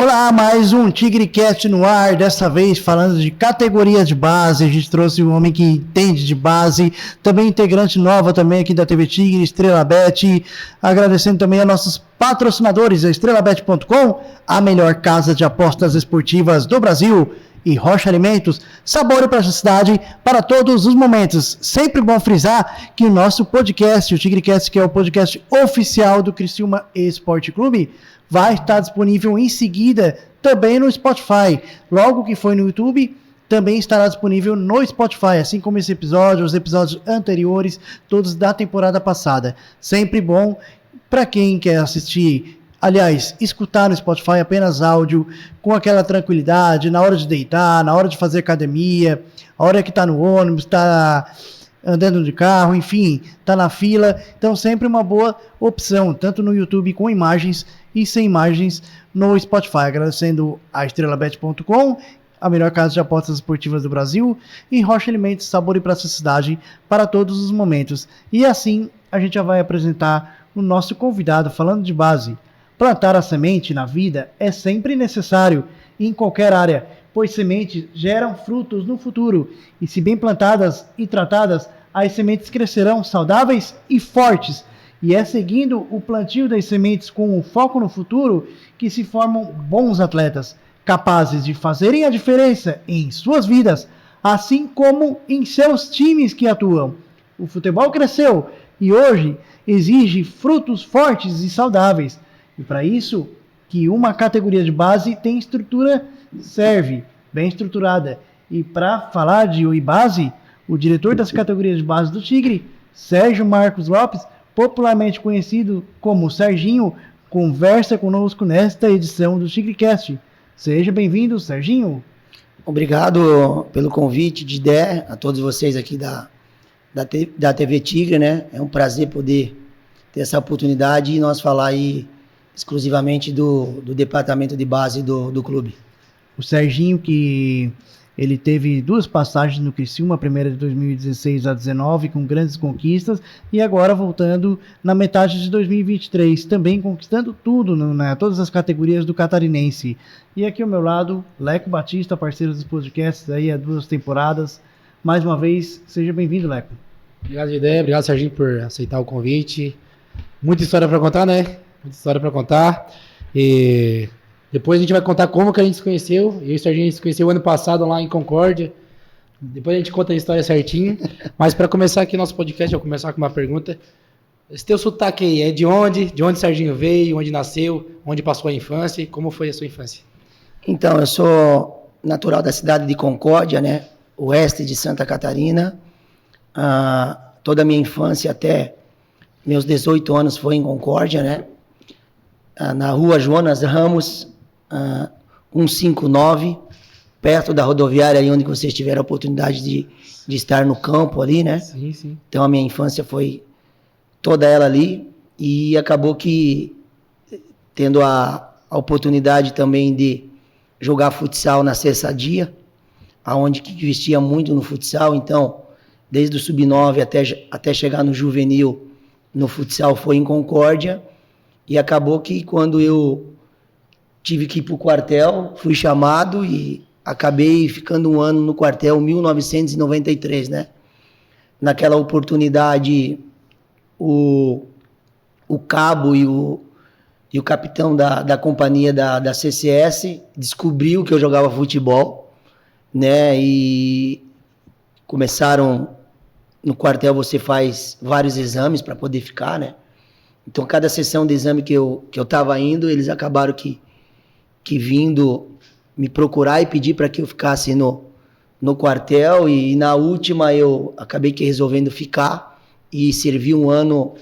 Olá, mais um TigreCast no ar, dessa vez falando de categorias de base. A gente trouxe um homem que entende de base, também integrante nova também aqui da TV Tigre, Estrela Bet, agradecendo também a nossos patrocinadores, a estrelabet.com, a melhor casa de apostas esportivas do Brasil, e Rocha Alimentos, sabor e praticidade para todos os momentos. Sempre bom frisar que o nosso podcast, o TigreCast, que é o podcast oficial do Criciúma Esporte Clube, vai estar disponível em seguida também no Spotify. Logo que foi no YouTube, também estará disponível no Spotify, assim como esse episódio, os episódios anteriores, todos da temporada passada. Sempre bom para quem quer assistir, aliás, escutar no Spotify apenas áudio, com aquela tranquilidade, na hora de deitar, na hora de fazer academia, a hora que está no ônibus, está andando de carro, enfim, está na fila. Então sempre uma boa opção, tanto no YouTube com imagens e sem imagens no Spotify. Agradecendo a estrelabet.com, a melhor casa de apostas esportivas do Brasil, e Rocha Alimentos, sabor e praticidade para todos os momentos. E assim a gente já vai apresentar o nosso convidado falando de base. Plantar a semente na vida é sempre necessário, em qualquer área, pois sementes geram frutos no futuro, e se bem plantadas e tratadas, as sementes crescerão saudáveis e fortes. E é seguindo o plantio das sementes com o foco no futuro que se formam bons atletas, capazes de fazerem a diferença em suas vidas, assim como em seus times que atuam. O futebol cresceu e hoje exige frutos fortes e saudáveis. E para isso, que uma categoria de base tem estrutura, serve, bem estruturada. E para falar de base, o diretor das categorias de base do Tigre, Sérgio Marcos Lopes, popularmente conhecido como Serginho, conversa conosco nesta edição do TigreCast. Seja bem-vindo, Serginho. Obrigado pelo convite, Didé, a todos vocês aqui da TV Tigre, né? É um prazer poder ter essa oportunidade e nós falar aí exclusivamente do departamento de base do clube. O Serginho, que ele teve duas passagens no Criciúma, a primeira de 2016 a 2019, com grandes conquistas, e agora voltando na metade de 2023, também conquistando tudo, todas as categorias do catarinense. E aqui ao meu lado, Leco Batista, parceiro dos podcasts aí há 2 temporadas. Mais uma vez, seja bem-vindo, Leco. Obrigado, Gidé. Obrigado, Serginho, por aceitar o convite. Muita história para contar, né? Muita história para contar. E depois a gente vai contar como que a gente se conheceu. Eu e o Serginho se conheceu ano passado lá em Concórdia. Depois a gente conta a história certinho. Mas para começar aqui nosso podcast, eu vou começar com uma pergunta. Esse teu sotaque aí é de onde? De onde o Serginho veio? Onde nasceu? Onde passou a infância? Como foi a sua infância? Então, eu sou natural da cidade de Concórdia, né? Oeste de Santa Catarina. Toda a minha infância até meus 18 anos foi em Concórdia, né? Na rua Jonas Ramos, 159, perto da rodoviária, aí onde vocês tiveram a oportunidade de estar no campo ali, né? Sim, sim. Então a minha infância foi toda ela ali, e acabou que tendo a oportunidade também de jogar futsal na Cessadia, aonde que investia muito no futsal. Então desde o sub-9 até chegar no juvenil, no futsal foi em Concórdia. E acabou que quando eu tive que ir para o quartel, fui chamado e acabei ficando um ano no quartel, 1993, né? Naquela oportunidade, o cabo e o capitão da companhia da CCS descobriu que eu jogava futebol, né? E começaram, no quartel você faz vários exames para poder ficar, né? Então, cada sessão de exame que eu estava indo, eles acabaram que vindo me procurar e pedir para que eu ficasse no quartel. E na última eu acabei que resolvendo ficar e servi um ano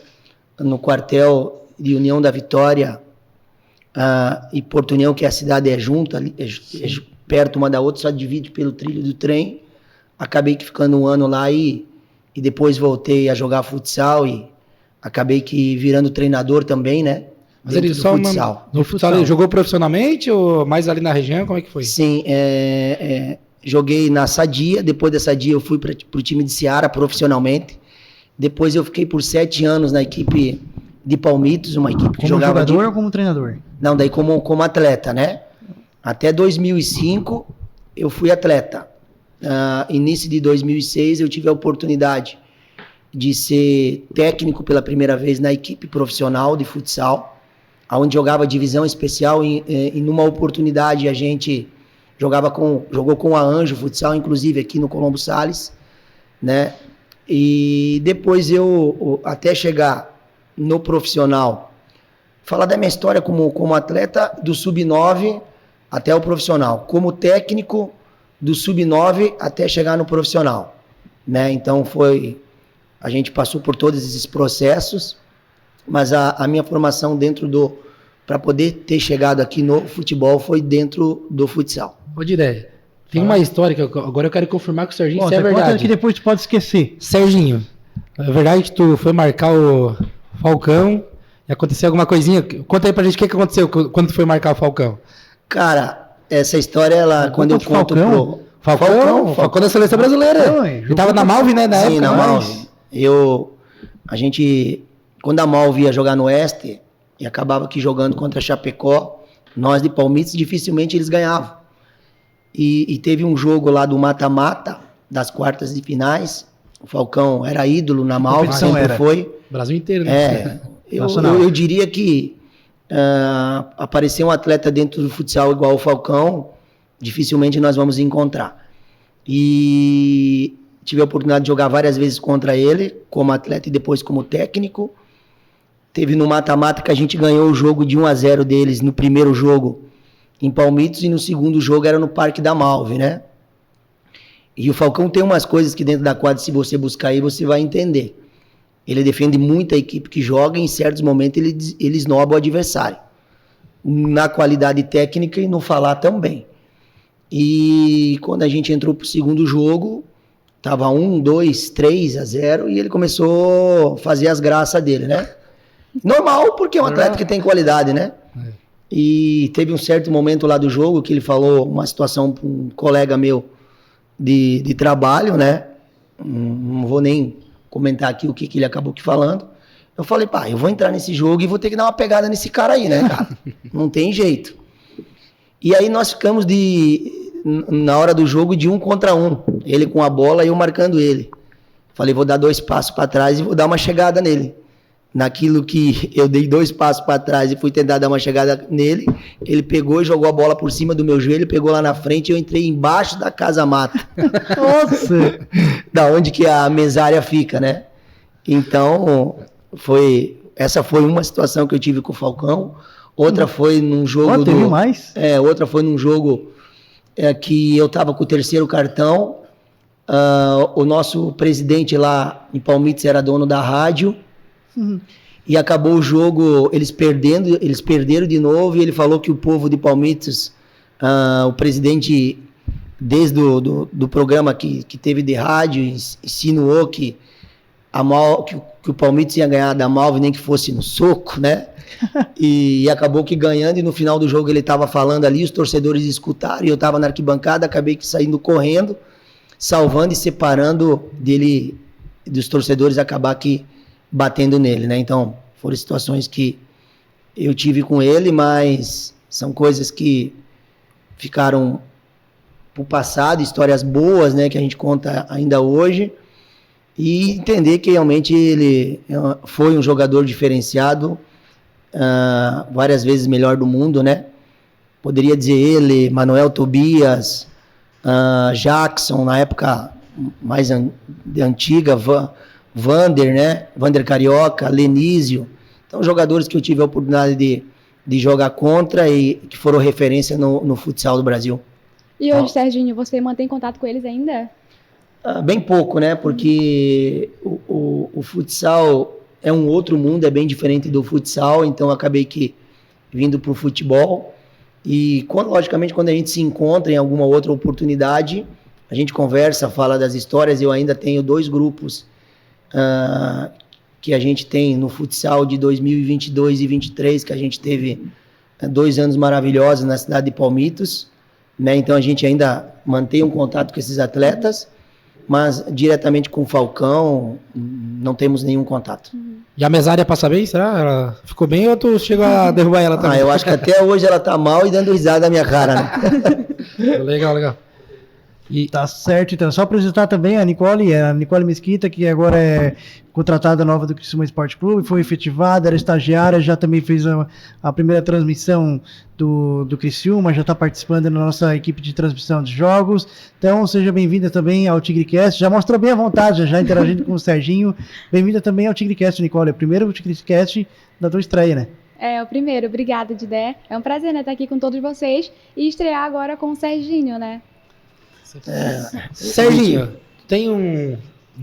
no quartel de União da Vitória e Porto União, que a cidade é junta, é perto uma da outra, só divide pelo trilho do trem. Acabei que ficando um ano lá e depois voltei a jogar futsal e acabei que virando treinador também, né? Mas ele só no futsal ele jogou profissionalmente ou mais ali na região? Como é que foi? Sim, joguei na Sadia. Depois da Sadia eu fui para o time de Ceará profissionalmente. Depois eu fiquei por 7 anos na equipe de Palmitos, uma equipe que como jogava... Como jogador ou como treinador? Não, daí como atleta, né? Até 2005 eu fui atleta. Início de 2006 eu tive a oportunidade de ser técnico pela primeira vez na equipe profissional de futsal, onde jogava divisão especial e numa oportunidade a gente jogou com a Anjo Futsal, inclusive aqui no Colombo Salles, né? E depois eu, até chegar no profissional, falar da minha história como atleta do Sub-9 até o profissional, como técnico do Sub-9 até chegar no profissional, né? Então a gente passou por todos esses processos, mas a minha formação para poder ter chegado aqui no futebol foi dentro do futsal. Ô, Diré, tem uma história que agora eu quero confirmar com o Serginho se é Conta verdade. que depois tu pode esquecer. Serginho, é verdade que tu foi marcar o Falcão e aconteceu alguma coisinha? Conta aí pra gente o que aconteceu quando tu foi marcar o Falcão. Cara, essa história, quando eu conto Falcão? Falcão da Seleção Brasileira. Ele tava na Malve, né, na época? Sim, na Malve. Quando a Malve ia jogar no Oeste, e acabava aqui jogando contra a Chapecó, nós de Palmitos, dificilmente eles ganhavam. E teve um jogo lá do mata-mata, das quartas de finais, o Falcão era ídolo na Malve, sempre foi. Brasil inteiro, né? Eu diria que aparecer um atleta dentro do futsal igual o Falcão, dificilmente nós vamos encontrar. E tive a oportunidade de jogar várias vezes contra ele, como atleta e depois como técnico. Teve no mata-mata que a gente ganhou o jogo de 1-0 deles no primeiro jogo em Palmitos e no segundo jogo era no Parque da Malve, né? E o Falcão tem umas coisas que dentro da quadra, se você buscar aí, você vai entender. Ele defende muito a equipe que joga e em certos momentos ele esnoba o adversário. Na qualidade técnica e no falar também. E quando a gente entrou pro segundo jogo, tava 1, 2, 3-0 e ele começou a fazer as graças dele, né? Normal, porque é um atleta que tem qualidade, né? E teve um certo momento lá do jogo que ele falou uma situação para um colega meu de trabalho, né? Não vou nem comentar aqui o que ele acabou falando. Eu falei, pá, eu vou entrar nesse jogo e vou ter que dar uma pegada nesse cara aí, né, cara? Não tem jeito. E aí nós ficamos na hora do jogo de 1 contra 1. Ele com a bola e eu marcando ele. Falei, vou dar 2 passos para trás e vou dar uma chegada nele. Naquilo que eu dei 2 passos para trás e fui tentar dar uma chegada nele, ele pegou e jogou a bola por cima do meu joelho, pegou lá na frente e eu entrei embaixo da casa-mata. Nossa! Da onde que a mesária fica, né? Então, essa foi uma situação que eu tive com o Falcão. Outra foi num jogo... teve mais? Outra foi num jogo que eu estava com o 3º cartão. O nosso presidente lá em Palmitos era dono da rádio. E acabou o jogo, eles perderam de novo, e ele falou que o povo de Palmitos, o presidente, desde do programa que teve de rádio, insinuou que o Palmitos ia ganhar da Malve, nem que fosse no soco, né? E acabou que ganhando, e no final do jogo ele estava falando ali, os torcedores escutaram, e eu estava na arquibancada, acabei saindo correndo, salvando e separando dos torcedores, acabar que batendo nele, né? Então, foram situações que eu tive com ele, mas são coisas que ficaram pro passado, histórias boas, né, que a gente conta ainda hoje, e entender que realmente ele foi um jogador diferenciado, várias vezes melhor do mundo, né? Poderia dizer ele, Manuel Tobias, Jackson, na época mais antiga, Vander, né? Vander Carioca, Lenísio. Então, jogadores que eu tive a oportunidade de jogar contra e que foram referência no futsal do Brasil. E hoje, Serginho, você mantém contato com eles ainda? Bem pouco, né? Porque o futsal é um outro mundo, é bem diferente do futsal, então acabei vindo para o futebol. E, logicamente, quando a gente se encontra em alguma outra oportunidade, a gente conversa, fala das histórias. Eu ainda tenho 2 grupos que a gente tem no futsal de 2022 e 2023, que a gente teve 2 anos maravilhosos na cidade de Palmitos, né? Então a gente ainda mantém um contato com esses atletas, mas diretamente com o Falcão não temos nenhum contato. E a mesária passa bem, será? Ela ficou bem ou tu chegou a derrubar ela também? Eu acho que até hoje ela tá mal e dando risada na minha cara, né? Legal. E Tá certo, então. Só apresentar também a Nicole Mesquita, que agora é contratada nova do Criciúma Esporte Clube, foi efetivada, era estagiária, já também fez a primeira transmissão do Criciúma, já está participando da nossa equipe de transmissão de jogos. Então, seja bem-vinda também ao TigreCast. Já mostrou bem à vontade, já interagindo com o Serginho. Bem-vinda também ao TigreCast, Nicole. É o primeiro TigreCast da tua estreia, né? É, o primeiro. Obrigada, Didé. É um prazer, né, estar aqui com todos vocês e estrear agora com o Serginho, né? Serginho, tem um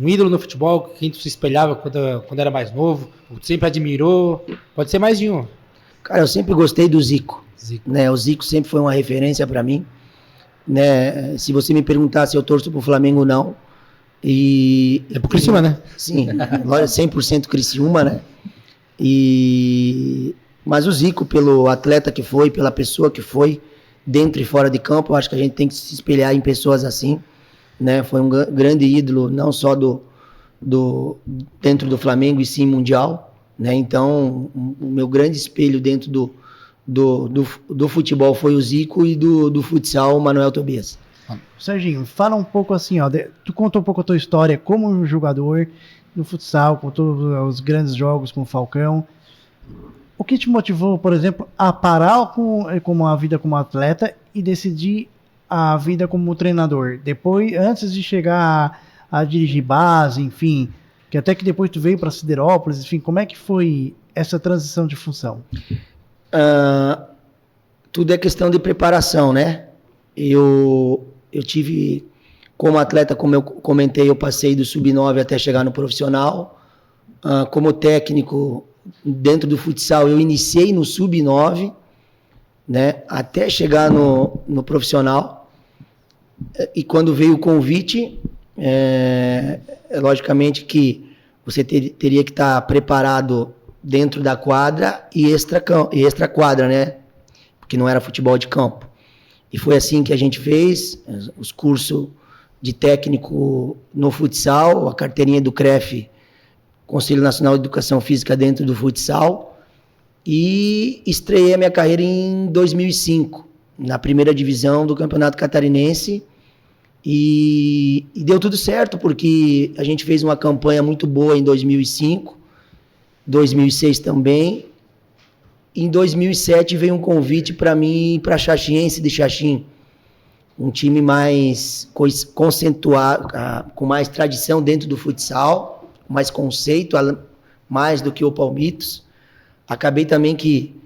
ídolo no futebol, quem tu se espelhava quando era mais novo, ou tu sempre admirou? Pode ser mais de um. Cara, eu sempre gostei do Zico. Né? O Zico sempre foi uma referência para mim. Né? Se você me perguntar se eu torço pro Flamengo ou não. É pro Criciúma, né? Sim, 100% Criciúma, né? Mas o Zico, pelo atleta que foi, pela pessoa que foi, dentro e fora de campo, eu acho que a gente tem que se espelhar em pessoas assim, né? Foi um grande ídolo, não só dentro do Flamengo e sim mundial, né? Então, o meu grande espelho dentro do futebol foi o Zico e do futsal, o Manuel Tobias. Serginho, fala um pouco assim, ó, tu contou um pouco a tua história como jogador no futsal, contou os grandes jogos com o Falcão. O que te motivou, por exemplo, a parar com a vida como atleta e decidir a vida como treinador? Depois, antes de chegar a dirigir base, enfim, que até que depois tu veio para Siderópolis, enfim, como é que foi essa transição de função? Tudo é questão de preparação, né? Eu tive, como atleta, como eu comentei, eu passei do sub-9 até chegar no profissional. Como técnico, dentro do futsal, eu iniciei no sub-9, né, até chegar no profissional. E quando veio o convite, logicamente que você teria que estar preparado dentro da quadra e extra quadra, né? Porque não era futebol de campo. E foi assim que a gente fez os cursos de técnico no futsal, a carteirinha do CREF, Conselho Nacional de Educação Física, dentro do futsal, e estreiei a minha carreira em 2005, na primeira divisão do Campeonato Catarinense, e deu tudo certo, porque a gente fez uma campanha muito boa em 2005, 2006 também. Em 2007 veio um convite para mim para Xaxiense de Xaxim, um time mais conceituado, com mais tradição dentro do futsal, mais conceito, mais do que o Palmitos. Acabei também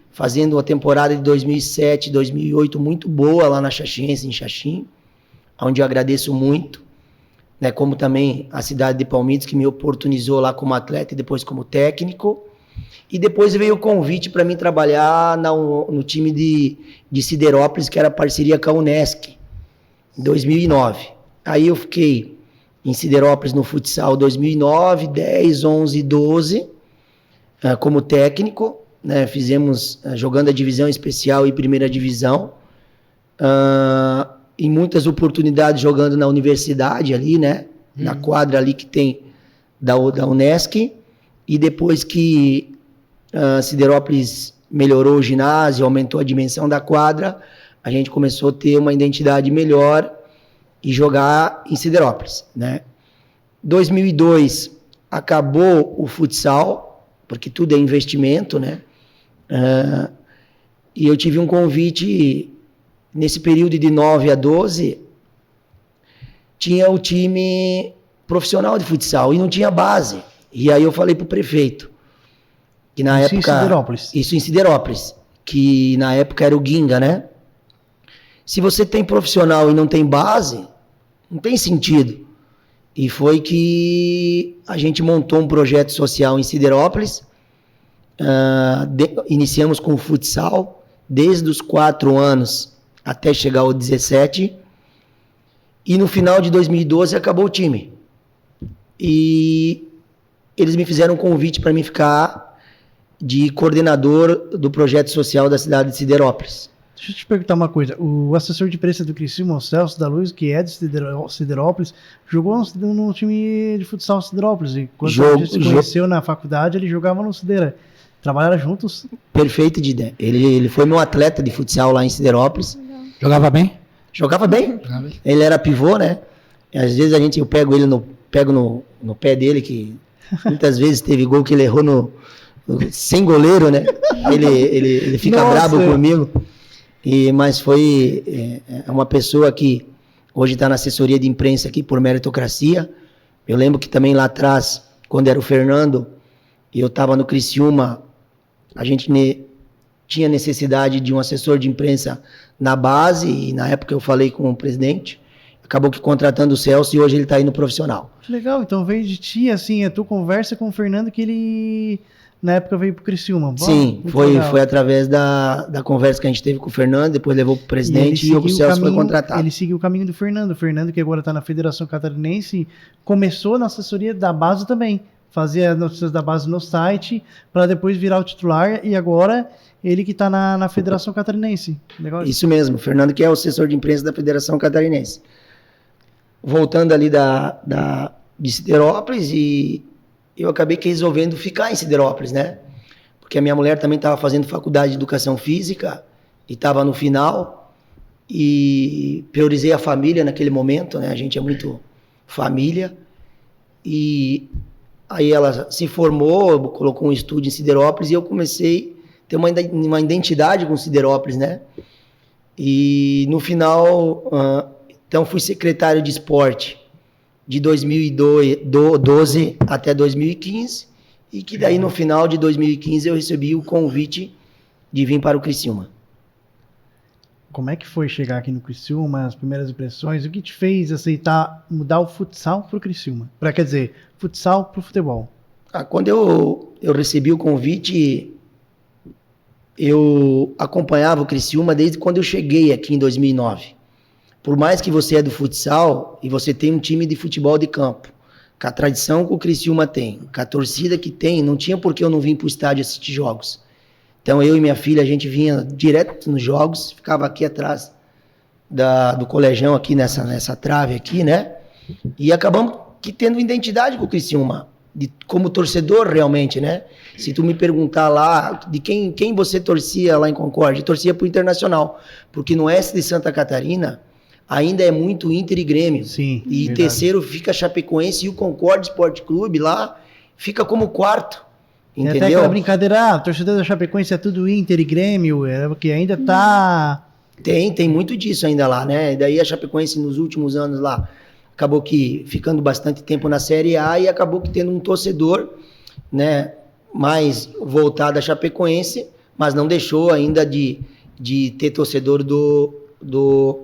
fazendo uma temporada de 2007, 2008 muito boa lá na Xaxiense, em Xaxim, onde eu agradeço muito, né, como também a cidade de Palmitos, que me oportunizou lá como atleta e depois como técnico. E depois veio o convite para mim trabalhar no time de Siderópolis, que era parceria com a Unesc, em 2009. Aí eu fiquei em Siderópolis no futsal 2009, 10, 11 e 12, como técnico, né, fizemos jogando a divisão especial e primeira divisão, e muitas oportunidades jogando na universidade ali, né, na quadra ali que tem da Unesc, e depois que Siderópolis melhorou o ginásio, aumentou a dimensão da quadra, a gente começou a ter uma identidade melhor e jogar em Siderópolis, né? 2002 acabou o futsal, porque tudo é investimento, né? E eu tive um convite nesse período de 9 a 12, tinha o time profissional de futsal e não tinha base. E aí eu falei pro prefeito, que na época... Isso em Siderópolis. Isso em Siderópolis, que na época era o Guinga, né? Se você tem profissional e não tem base, não tem sentido. E foi que a gente montou um projeto social em Siderópolis, iniciamos com o futsal, desde os 4 anos até chegar aos 17, e no final de 2012 acabou o time. E eles me fizeram um convite para mim ficar de coordenador do projeto social da cidade de Siderópolis. Deixa eu te perguntar uma coisa. O assessor de imprensa do Criciúma, o Celso da Luz, que é de Siderópolis, jogou no time de futsal Siderópolis. E quando a gente se conheceu na faculdade, ele jogava no Sideira. Trabalharam juntos? Perfeito de ideia. Ele foi meu atleta de futsal lá em Siderópolis. Jogava bem? Jogava bem. Ele era pivô, né? E às vezes eu pego ele no pé dele, que muitas vezes teve gol que ele errou sem goleiro, né? Ele fica brabo comigo. Mas foi uma pessoa que hoje está na assessoria de imprensa aqui por meritocracia. Eu lembro que também lá atrás, quando era o Fernando, e eu estava no Criciúma, a gente tinha necessidade de um assessor de imprensa na base, e na época eu falei com o presidente, acabou que contratando o Celso, e hoje ele está aí no profissional. Que legal, então veio de ti, assim, a tua conversa com o Fernando, que ele na época veio pro Criciúma. Sim, foi através da conversa que a gente teve com o Fernando, depois levou pro presidente e o Celso foi contratado. Ele seguiu o caminho do Fernando. O Fernando, que agora está na Federação Catarinense, começou na assessoria da base também. Fazia notícias da base no site, para depois virar o titular, e agora ele que está na Federação Catarinense. Legal. Isso mesmo, o Fernando que é o assessor de imprensa da Federação Catarinense. Voltando ali de Siderópolis, e eu acabei que resolvendo ficar em Siderópolis, né? Porque a minha mulher também estava fazendo faculdade de Educação Física e estava no final, e priorizei a família naquele momento, né? A gente é muito família, e aí ela se formou, colocou um estúdio em Siderópolis, e eu comecei a ter uma identidade com Siderópolis, né? E no final, então fui secretário de esporte de 2012 até 2015, e que daí no final de 2015 eu recebi o convite de vir para o Criciúma. Como é que foi chegar aqui no Criciúma, as primeiras impressões? O que te fez aceitar mudar o futsal para o Criciúma? Quer dizer, futsal para o futebol. Quando eu recebi o convite, eu acompanhava o Criciúma desde quando eu cheguei aqui em 2009. Por mais que você é do futsal e você tem um time de futebol de campo, com a tradição que o Criciúma tem, com a torcida que tem, não tinha por que eu não vir para o estádio assistir jogos. Então eu e minha filha, a gente vinha direto nos jogos, ficava aqui atrás do colegião, aqui nessa trave aqui, né? E acabamos que tendo identidade com o Criciúma, como torcedor realmente, né? Se tu me perguntar lá de quem você torcia lá em Concórdia, eu torcia pro Internacional, porque no oeste de Santa Catarina ainda é muito Inter e Grêmio. Sim, e verdade. Terceiro fica Chapecoense, e o Concórdia Esporte Clube lá fica como quarto. Entendeu? Tem até aquela brincadeira, torcedor da Chapecoense é tudo Inter e Grêmio, porque ainda tá... Tem muito disso ainda lá, né? E daí a Chapecoense nos últimos anos lá acabou que ficando bastante tempo na Série A, e acabou que tendo um torcedor, né, mais voltado à Chapecoense, mas não deixou ainda de ter torcedor do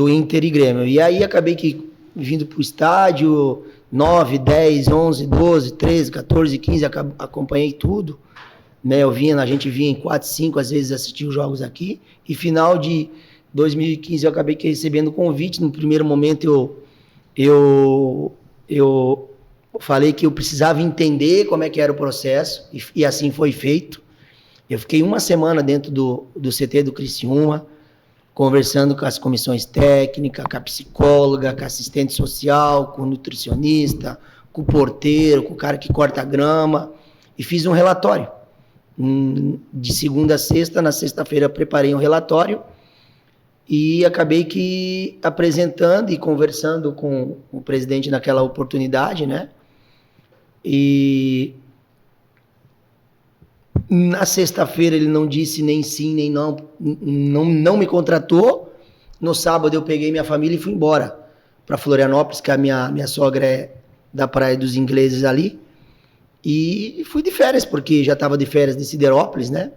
Inter e Grêmio. E aí acabei que vindo para o estádio, 9, 10, 11, 12, 13, 14, 15, acompanhei tudo, né? A gente vinha em 4, 5, às vezes assistir os jogos aqui, e final de 2015 eu acabei que recebendo convite. No primeiro momento eu falei que eu precisava entender como é que era o processo, e assim foi feito. Eu fiquei uma semana dentro do CT do Criciúma, conversando com as comissões técnicas, com a psicóloga, com a assistente social, com o nutricionista, com o porteiro, com o cara que corta a grama, e fiz um relatório. De segunda a sexta, na sexta-feira preparei um relatório, e acabei que apresentando e conversando com o presidente naquela oportunidade, né? E na sexta-feira ele não disse nem sim, nem não me contratou. No sábado eu peguei minha família e fui embora para Florianópolis, que a minha sogra é da Praia dos Ingleses ali. E fui de férias, porque já estava de férias de Siderópolis, né?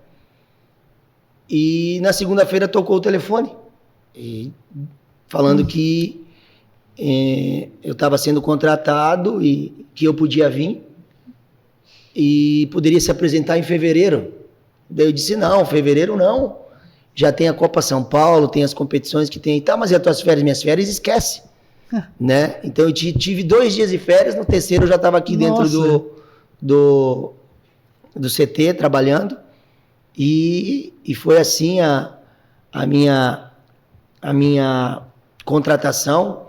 E na segunda-feira tocou o telefone, falando que eu estava sendo contratado e que eu podia vir e poderia se apresentar em fevereiro. Daí eu disse, não, fevereiro não. Já tem a Copa São Paulo, tem as competições que tem. Tá, mas e as tuas férias? Minhas férias, esquece. Né? Então eu tive 2 dias de férias, no terceiro eu já estava aqui dentro do CT, trabalhando. E foi assim a a minha contratação,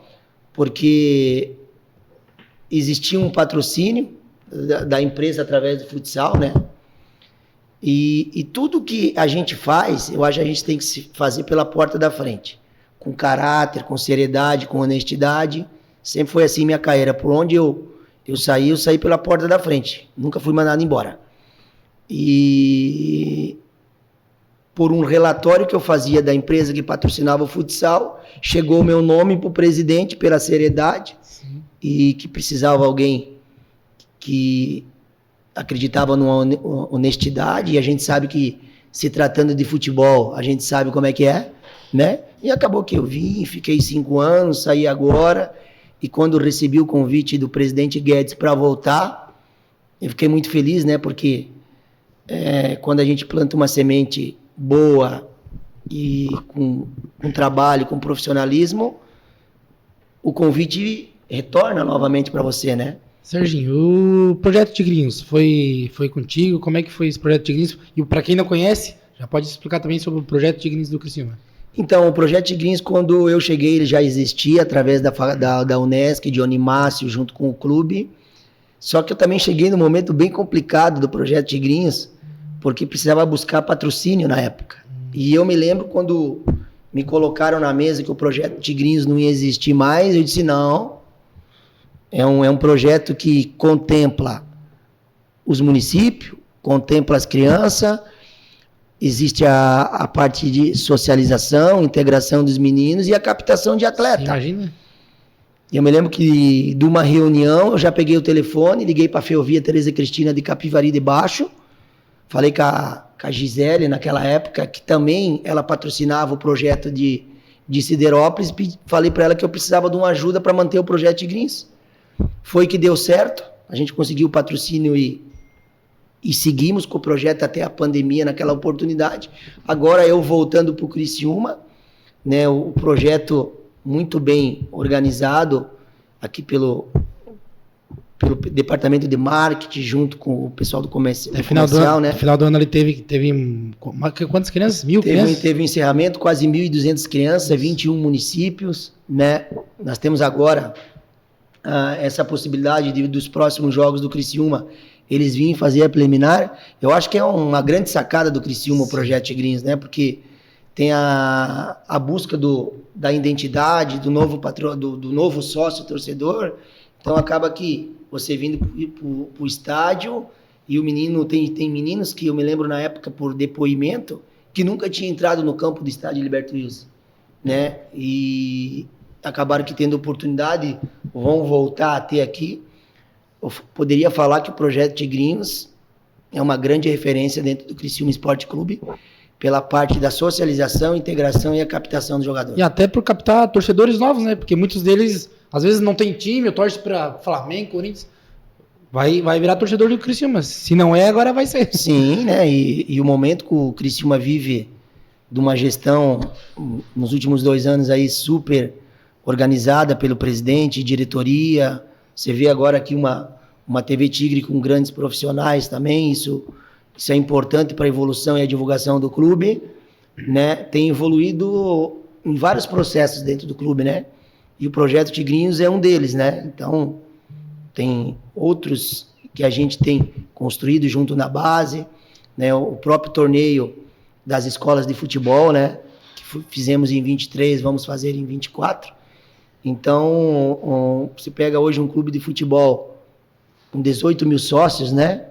porque existia um patrocínio da empresa através do futsal, né? E tudo que a gente faz, eu acho que a gente tem que se fazer pela porta da frente, com caráter, com seriedade, com honestidade. Sempre foi assim minha carreira. Por onde eu saí pela porta da frente. Nunca fui mandado embora. E por um relatório que eu fazia da empresa que patrocinava o futsal, chegou o meu nome para o presidente pela seriedade. Sim. E que precisava alguém que acreditava numa honestidade, e a gente sabe que, se tratando de futebol, a gente sabe como é que é, né? E acabou que eu vim, fiquei 5 anos, saí agora, e quando recebi o convite do presidente Guedes para voltar, eu fiquei muito feliz, né? Porque quando a gente planta uma semente boa e com trabalho, com profissionalismo, o convite retorna novamente para você, né? Serginho, o Projeto Tigrinhos foi contigo? Como é que foi esse Projeto Tigrinhos? E para quem não conhece, já pode explicar também sobre o Projeto Tigrinhos do Criciúma. Então, o Projeto Tigrinhos, quando eu cheguei, ele já existia através da Unesc, de Onimácio, junto com o clube. Só que eu também cheguei num momento bem complicado do Projeto Tigrinhos, porque precisava buscar patrocínio na época. E eu me lembro quando me colocaram na mesa que o Projeto Tigrinhos não ia existir mais, eu disse não. É um projeto que contempla os municípios, contempla as crianças, existe a parte de socialização, integração dos meninos e a captação de atleta. Imagina. E eu me lembro que de uma reunião, eu já peguei o telefone, liguei para a Ferrovia Tereza Cristina de Capivari de Baixo, falei com a Gisele naquela época, que também ela patrocinava o projeto de Siderópolis, falei para ela que eu precisava de uma ajuda para manter o Projeto Tigrinhos. Foi que deu certo, a gente conseguiu o patrocínio e seguimos com o projeto até a pandemia naquela oportunidade. Agora eu voltando para o Criciúma, né, o projeto muito bem organizado aqui pelo departamento de marketing, junto com o pessoal do comércio comercial, né? No final do ano ele teve quantas crianças? 1.000 crianças? Teve um encerramento, quase 1.200 crianças, 21 municípios, né? Nós temos agora essa possibilidade dos próximos jogos do Criciúma, eles virem fazer a preliminar. Eu acho que é uma grande sacada do Criciúma, o Projeto Tigrinhos, né? Porque tem a busca da identidade, do novo sócio torcedor. Então acaba que você vindo para o estádio e o menino, tem meninos que eu me lembro na época por depoimento, que nunca tinha entrado no campo do estádio Gilberto Wilson, né? E acabaram que tendo oportunidade, vão voltar a ter aqui. Eu poderia falar que o Projeto Tigrinhos é uma grande referência dentro do Criciúma Esporte Clube, pela parte da socialização, integração e a captação dos jogadores. E até por captar torcedores novos, né? Porque muitos deles, às vezes, não tem time, ou torce para Flamengo, Corinthians, vai virar torcedor do Criciúma. Se não é, agora vai ser. Sim, né? E o momento que o Criciúma vive de uma gestão, nos últimos 2 anos aí, super organizada pelo presidente, diretoria. Você vê agora aqui uma TV Tigre com grandes profissionais também, isso é importante para a evolução e a divulgação do clube, né? Tem evoluído em vários processos dentro do clube, né? E o Projeto Tigrinhos é um deles, né? Então, tem outros que a gente tem construído junto na base, né? O próprio torneio das escolas de futebol, né? Que fizemos em 23, vamos fazer em 24. Então, você pega hoje um clube de futebol com 18 mil sócios, né?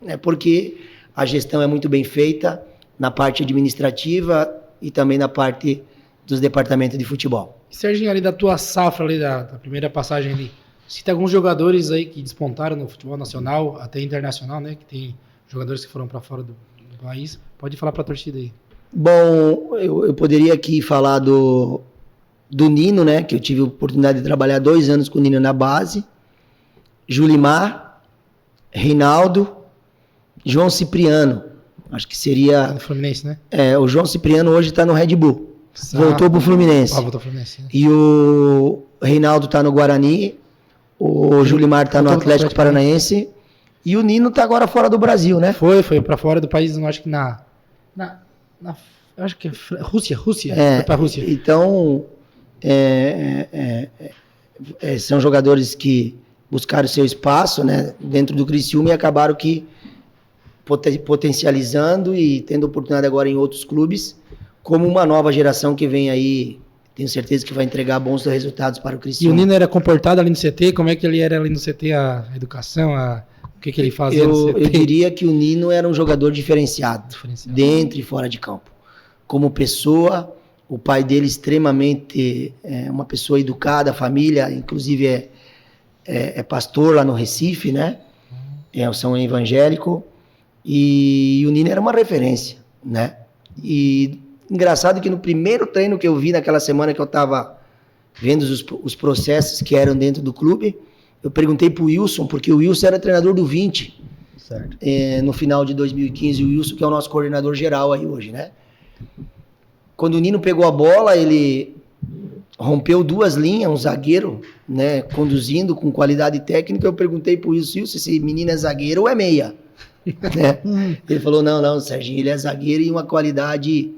É porque a gestão é muito bem feita na parte administrativa e também na parte dos departamentos de futebol. Serginho, ali da tua safra, ali da primeira passagem ali, cita alguns jogadores aí que despontaram no futebol nacional, até internacional, né? Que tem jogadores que foram para fora do país. Pode falar para a torcida aí. Bom, eu poderia aqui falar do Nino, né? Que eu tive a oportunidade de trabalhar 2 anos com o Nino na base. Julimar, Reinaldo, João Cipriano. Acho que seria... Do Fluminense, né? O João Cipriano hoje está no Red Bull. Voltou para o Fluminense. Voltou pro Fluminense, né? E o Reinaldo está no Guarani. O Julimar está no Atlético Paranaense. E o Nino está agora fora do Brasil, né? Foi para fora do país, eu acho que Acho que é Rússia. É, Foi pra Rússia. então, são jogadores que buscaram seu espaço, né, dentro do Criciúma e acabaram que potencializando e tendo oportunidade agora em outros clubes, como uma nova geração que vem aí, tenho certeza que vai entregar bons resultados para o E o Criciúma. Nino era comportado ali no CT? Como é que ele era ali no CT, a educação, o que ele fazia no CT? Eu diria que o Nino era um jogador diferenciado, dentro e fora de campo. Como pessoa, o pai dele extremamente uma pessoa educada, a família, inclusive é pastor lá no Recife, né? São evangélico. E o Nino era uma referência, né? E engraçado que no primeiro treino que eu vi naquela semana que eu estava vendo os processos que eram dentro do clube, eu perguntei pro Wilson, porque o Wilson era treinador do 20, certo. No final de 2015, o Wilson que é o nosso coordenador geral aí hoje, né? Quando o Nino pegou a bola, ele rompeu 2 linhas, um zagueiro, né, conduzindo com qualidade técnica. Eu perguntei pro Wilson se esse menino é zagueiro ou é meia. Né? Ele falou, não, Serginho, ele é zagueiro e uma qualidade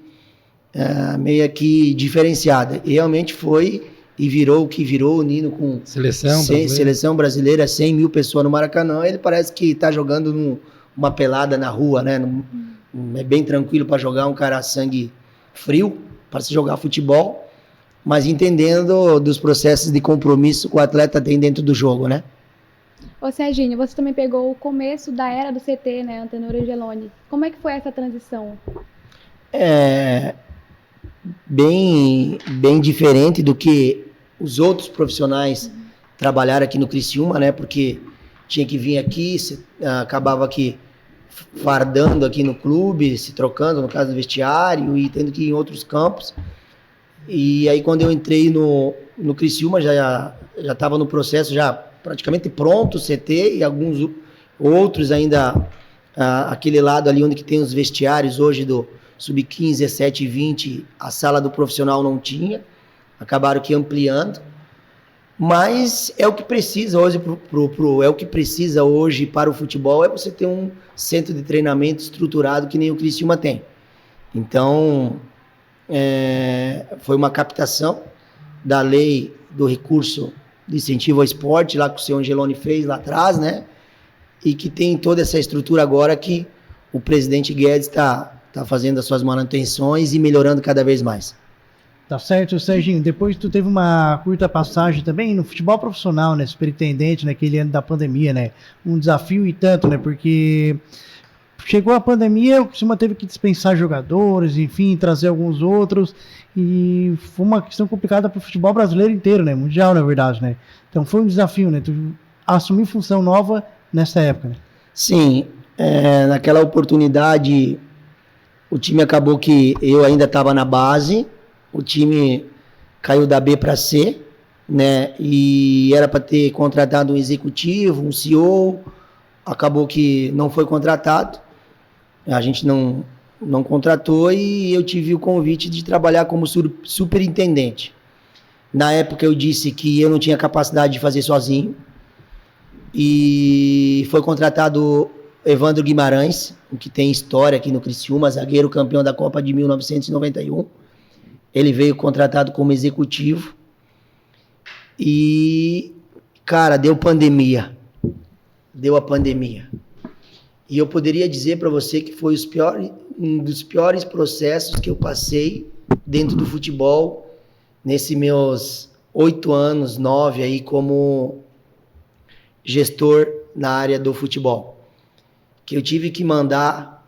meio que diferenciada. E realmente foi e virou o que virou, o Nino com seleção brasileira, 100 mil pessoas no Maracanã. Ele parece que está jogando uma pelada na rua, né? É bem tranquilo para jogar, um cara sangue frio para se jogar futebol, mas entendendo dos processos de compromisso que o atleta tem dentro do jogo, né? Ô Serginho, você também pegou o começo da era do CT, né, Antenor Angeloni. Como é que foi essa transição? Bem diferente do que os outros profissionais trabalharam aqui no Criciúma, né? Porque tinha que vir aqui, acabava aqui fardando aqui no clube, se trocando, no caso do vestiário, e tendo que ir em outros campos. E aí quando eu entrei no Criciúma, já estava no processo, já praticamente pronto o CT e alguns outros ainda, aquele lado ali onde que tem os vestiários hoje do sub-15, 17 e 20, a sala do profissional não tinha, acabaram que ampliando, mas é o que precisa hoje é o que precisa hoje para o futebol, é você ter um centro de treinamento estruturado que nem o Criciúma tem. Então, foi uma captação da lei do recurso de incentivo ao esporte, lá que o seu Angeloni fez lá atrás, né? E que tem toda essa estrutura agora que o presidente Guedes está fazendo as suas manutenções e melhorando cada vez mais. Tá certo, Serginho. Depois tu teve uma curta passagem também no futebol profissional, né? Superintendente, naquele ano da pandemia, né? Um desafio e tanto, né? Porque chegou a pandemia, o Criciúma teve que dispensar jogadores, enfim, trazer alguns outros, e foi uma questão complicada para o futebol brasileiro inteiro, né? Mundial, na verdade, né? Então foi um desafio, né? Tu assumir função nova nessa época, né? Sim, naquela oportunidade o time acabou que eu ainda estava na base, o time caiu da B para C, né? E era para ter contratado um executivo, um CEO, acabou que não foi contratado, a gente não contratou e eu tive o convite de trabalhar como superintendente. Na época eu disse que eu não tinha capacidade de fazer sozinho e foi contratado Evandro Guimarães, que tem história aqui no Criciúma, zagueiro campeão da Copa de 1991. Ele veio contratado como executivo e, cara, deu a pandemia. E eu poderia dizer para você que foi um dos piores processos que eu passei dentro do futebol nesses meus 8 anos, 9 aí como gestor na área do futebol. Que eu tive que mandar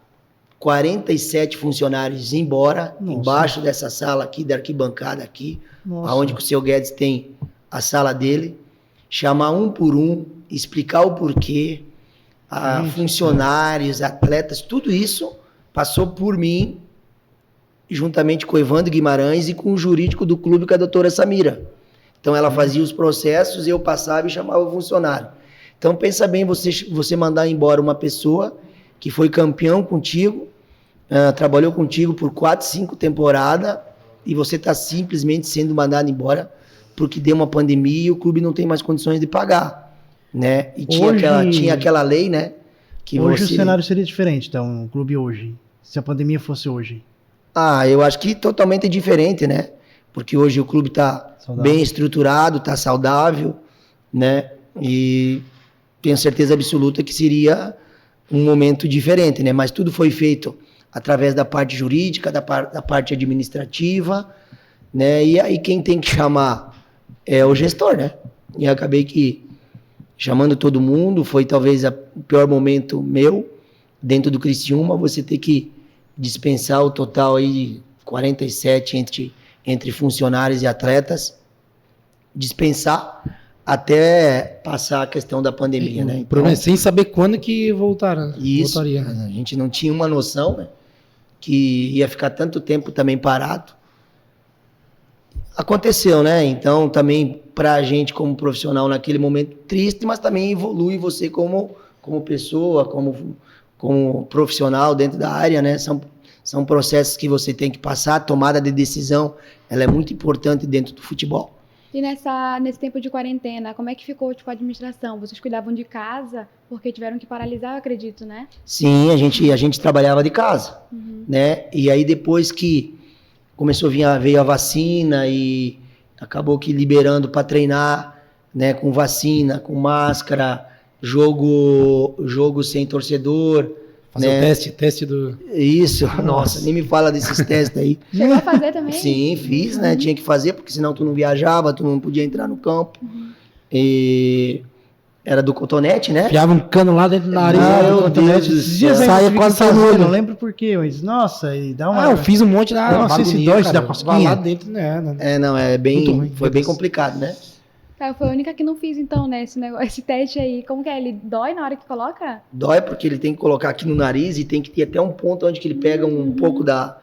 47 funcionários embora, embaixo dessa sala aqui, da arquibancada aqui, onde o seu Guedes tem a sala dele, chamar um por um, explicar o porquê, funcionários, atletas, tudo isso passou por mim, juntamente com o Evandro Guimarães e com o jurídico do clube, com a doutora Samira. Então ela fazia os processos, eu passava e chamava o funcionário. Então pensa bem, você mandar embora uma pessoa que foi campeão contigo, trabalhou contigo por 4, 5 temporadas e você está simplesmente sendo mandado embora porque deu uma pandemia e o clube não tem mais condições de pagar. Né? E tinha aquela lei, né? Que hoje o cenário seria diferente, então, o clube hoje, se a pandemia fosse hoje. Eu acho que totalmente diferente, né? Porque hoje o clube está bem estruturado, está saudável, né? E tenho certeza absoluta que seria um momento diferente, né? Mas tudo foi feito através da parte jurídica, da parte administrativa, né? E aí quem tem que chamar é o gestor, né? E acabei que chamando todo mundo, foi talvez o pior momento meu dentro do Criciúma, você ter que dispensar o total aí de 47 entre funcionários e atletas, dispensar até passar a questão da pandemia, né? O problema é sem saber quando que voltaria. A gente não tinha uma noção, né, que ia ficar tanto tempo também parado. Aconteceu, né? Então também pra gente como profissional naquele momento triste, mas também evolui você como pessoa, como profissional dentro da área, né? São processos que você tem que passar, a tomada de decisão, ela é muito importante dentro do futebol. E nesse tempo de quarentena, como é que ficou, tipo, a administração? Vocês cuidavam de casa, porque tiveram que paralisar, eu acredito, né? Sim, a gente trabalhava de casa, né? E aí depois que veio a vacina e acabou que liberando para treinar, né? Com vacina, com máscara, jogo sem torcedor. Fazer né? o teste do... Isso, nossa, nem me fala desses testes aí. Chegou a fazer também? Sim, fiz, né? Tinha que fazer, porque senão tu não viajava, tu não podia entrar no campo. E era do cotonete, né? Enfiava um cano lá dentro da nariz. Meu Deus do céu. Saia quase saindo no olho. Não lembro por quê, mas nossa, e dá uma... eu fiz um monte lá. Eu não sei se dói, se dá cosquinha. Lá dentro, né? Foi bem complicado, né? Eu fui a única que não fiz, então, né, esse teste aí. Como que é? Ele dói na hora que coloca? Dói porque ele tem que colocar aqui no nariz e tem que ter até um ponto onde que ele pega um pouco da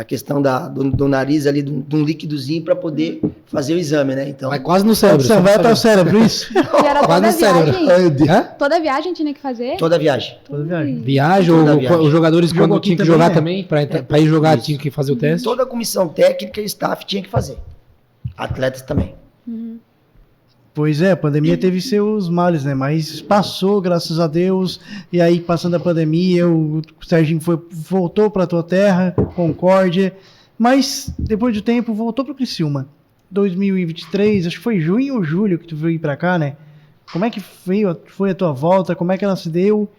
questão do nariz ali, de um líquidozinho para poder fazer o exame, né? Então, Vai quase no cérebro. Vai até o cérebro, isso? E era Quase toda no cérebro. viagem? Ai, Deus. Toda viagem tinha que fazer? toda viagem. Toda viagem. Viagem, Toda ou viagem. os jogadores Jogou quando aqui tinham que também, jogar né? também, pra ir jogar Isso. tinha que fazer o teste. Toda a comissão técnica e staff tinha que fazer. Atletas também. Pois é, a pandemia teve seus males, né? Mas passou, graças a Deus. E aí, passando a pandemia, o Serginho voltou para a tua terra, Concórdia. Mas, depois de tempo, voltou para o Criciúma. 2023, acho que foi junho ou julho que tu veio para cá, né? Como é que foi a tua volta? Como é que ela se deu?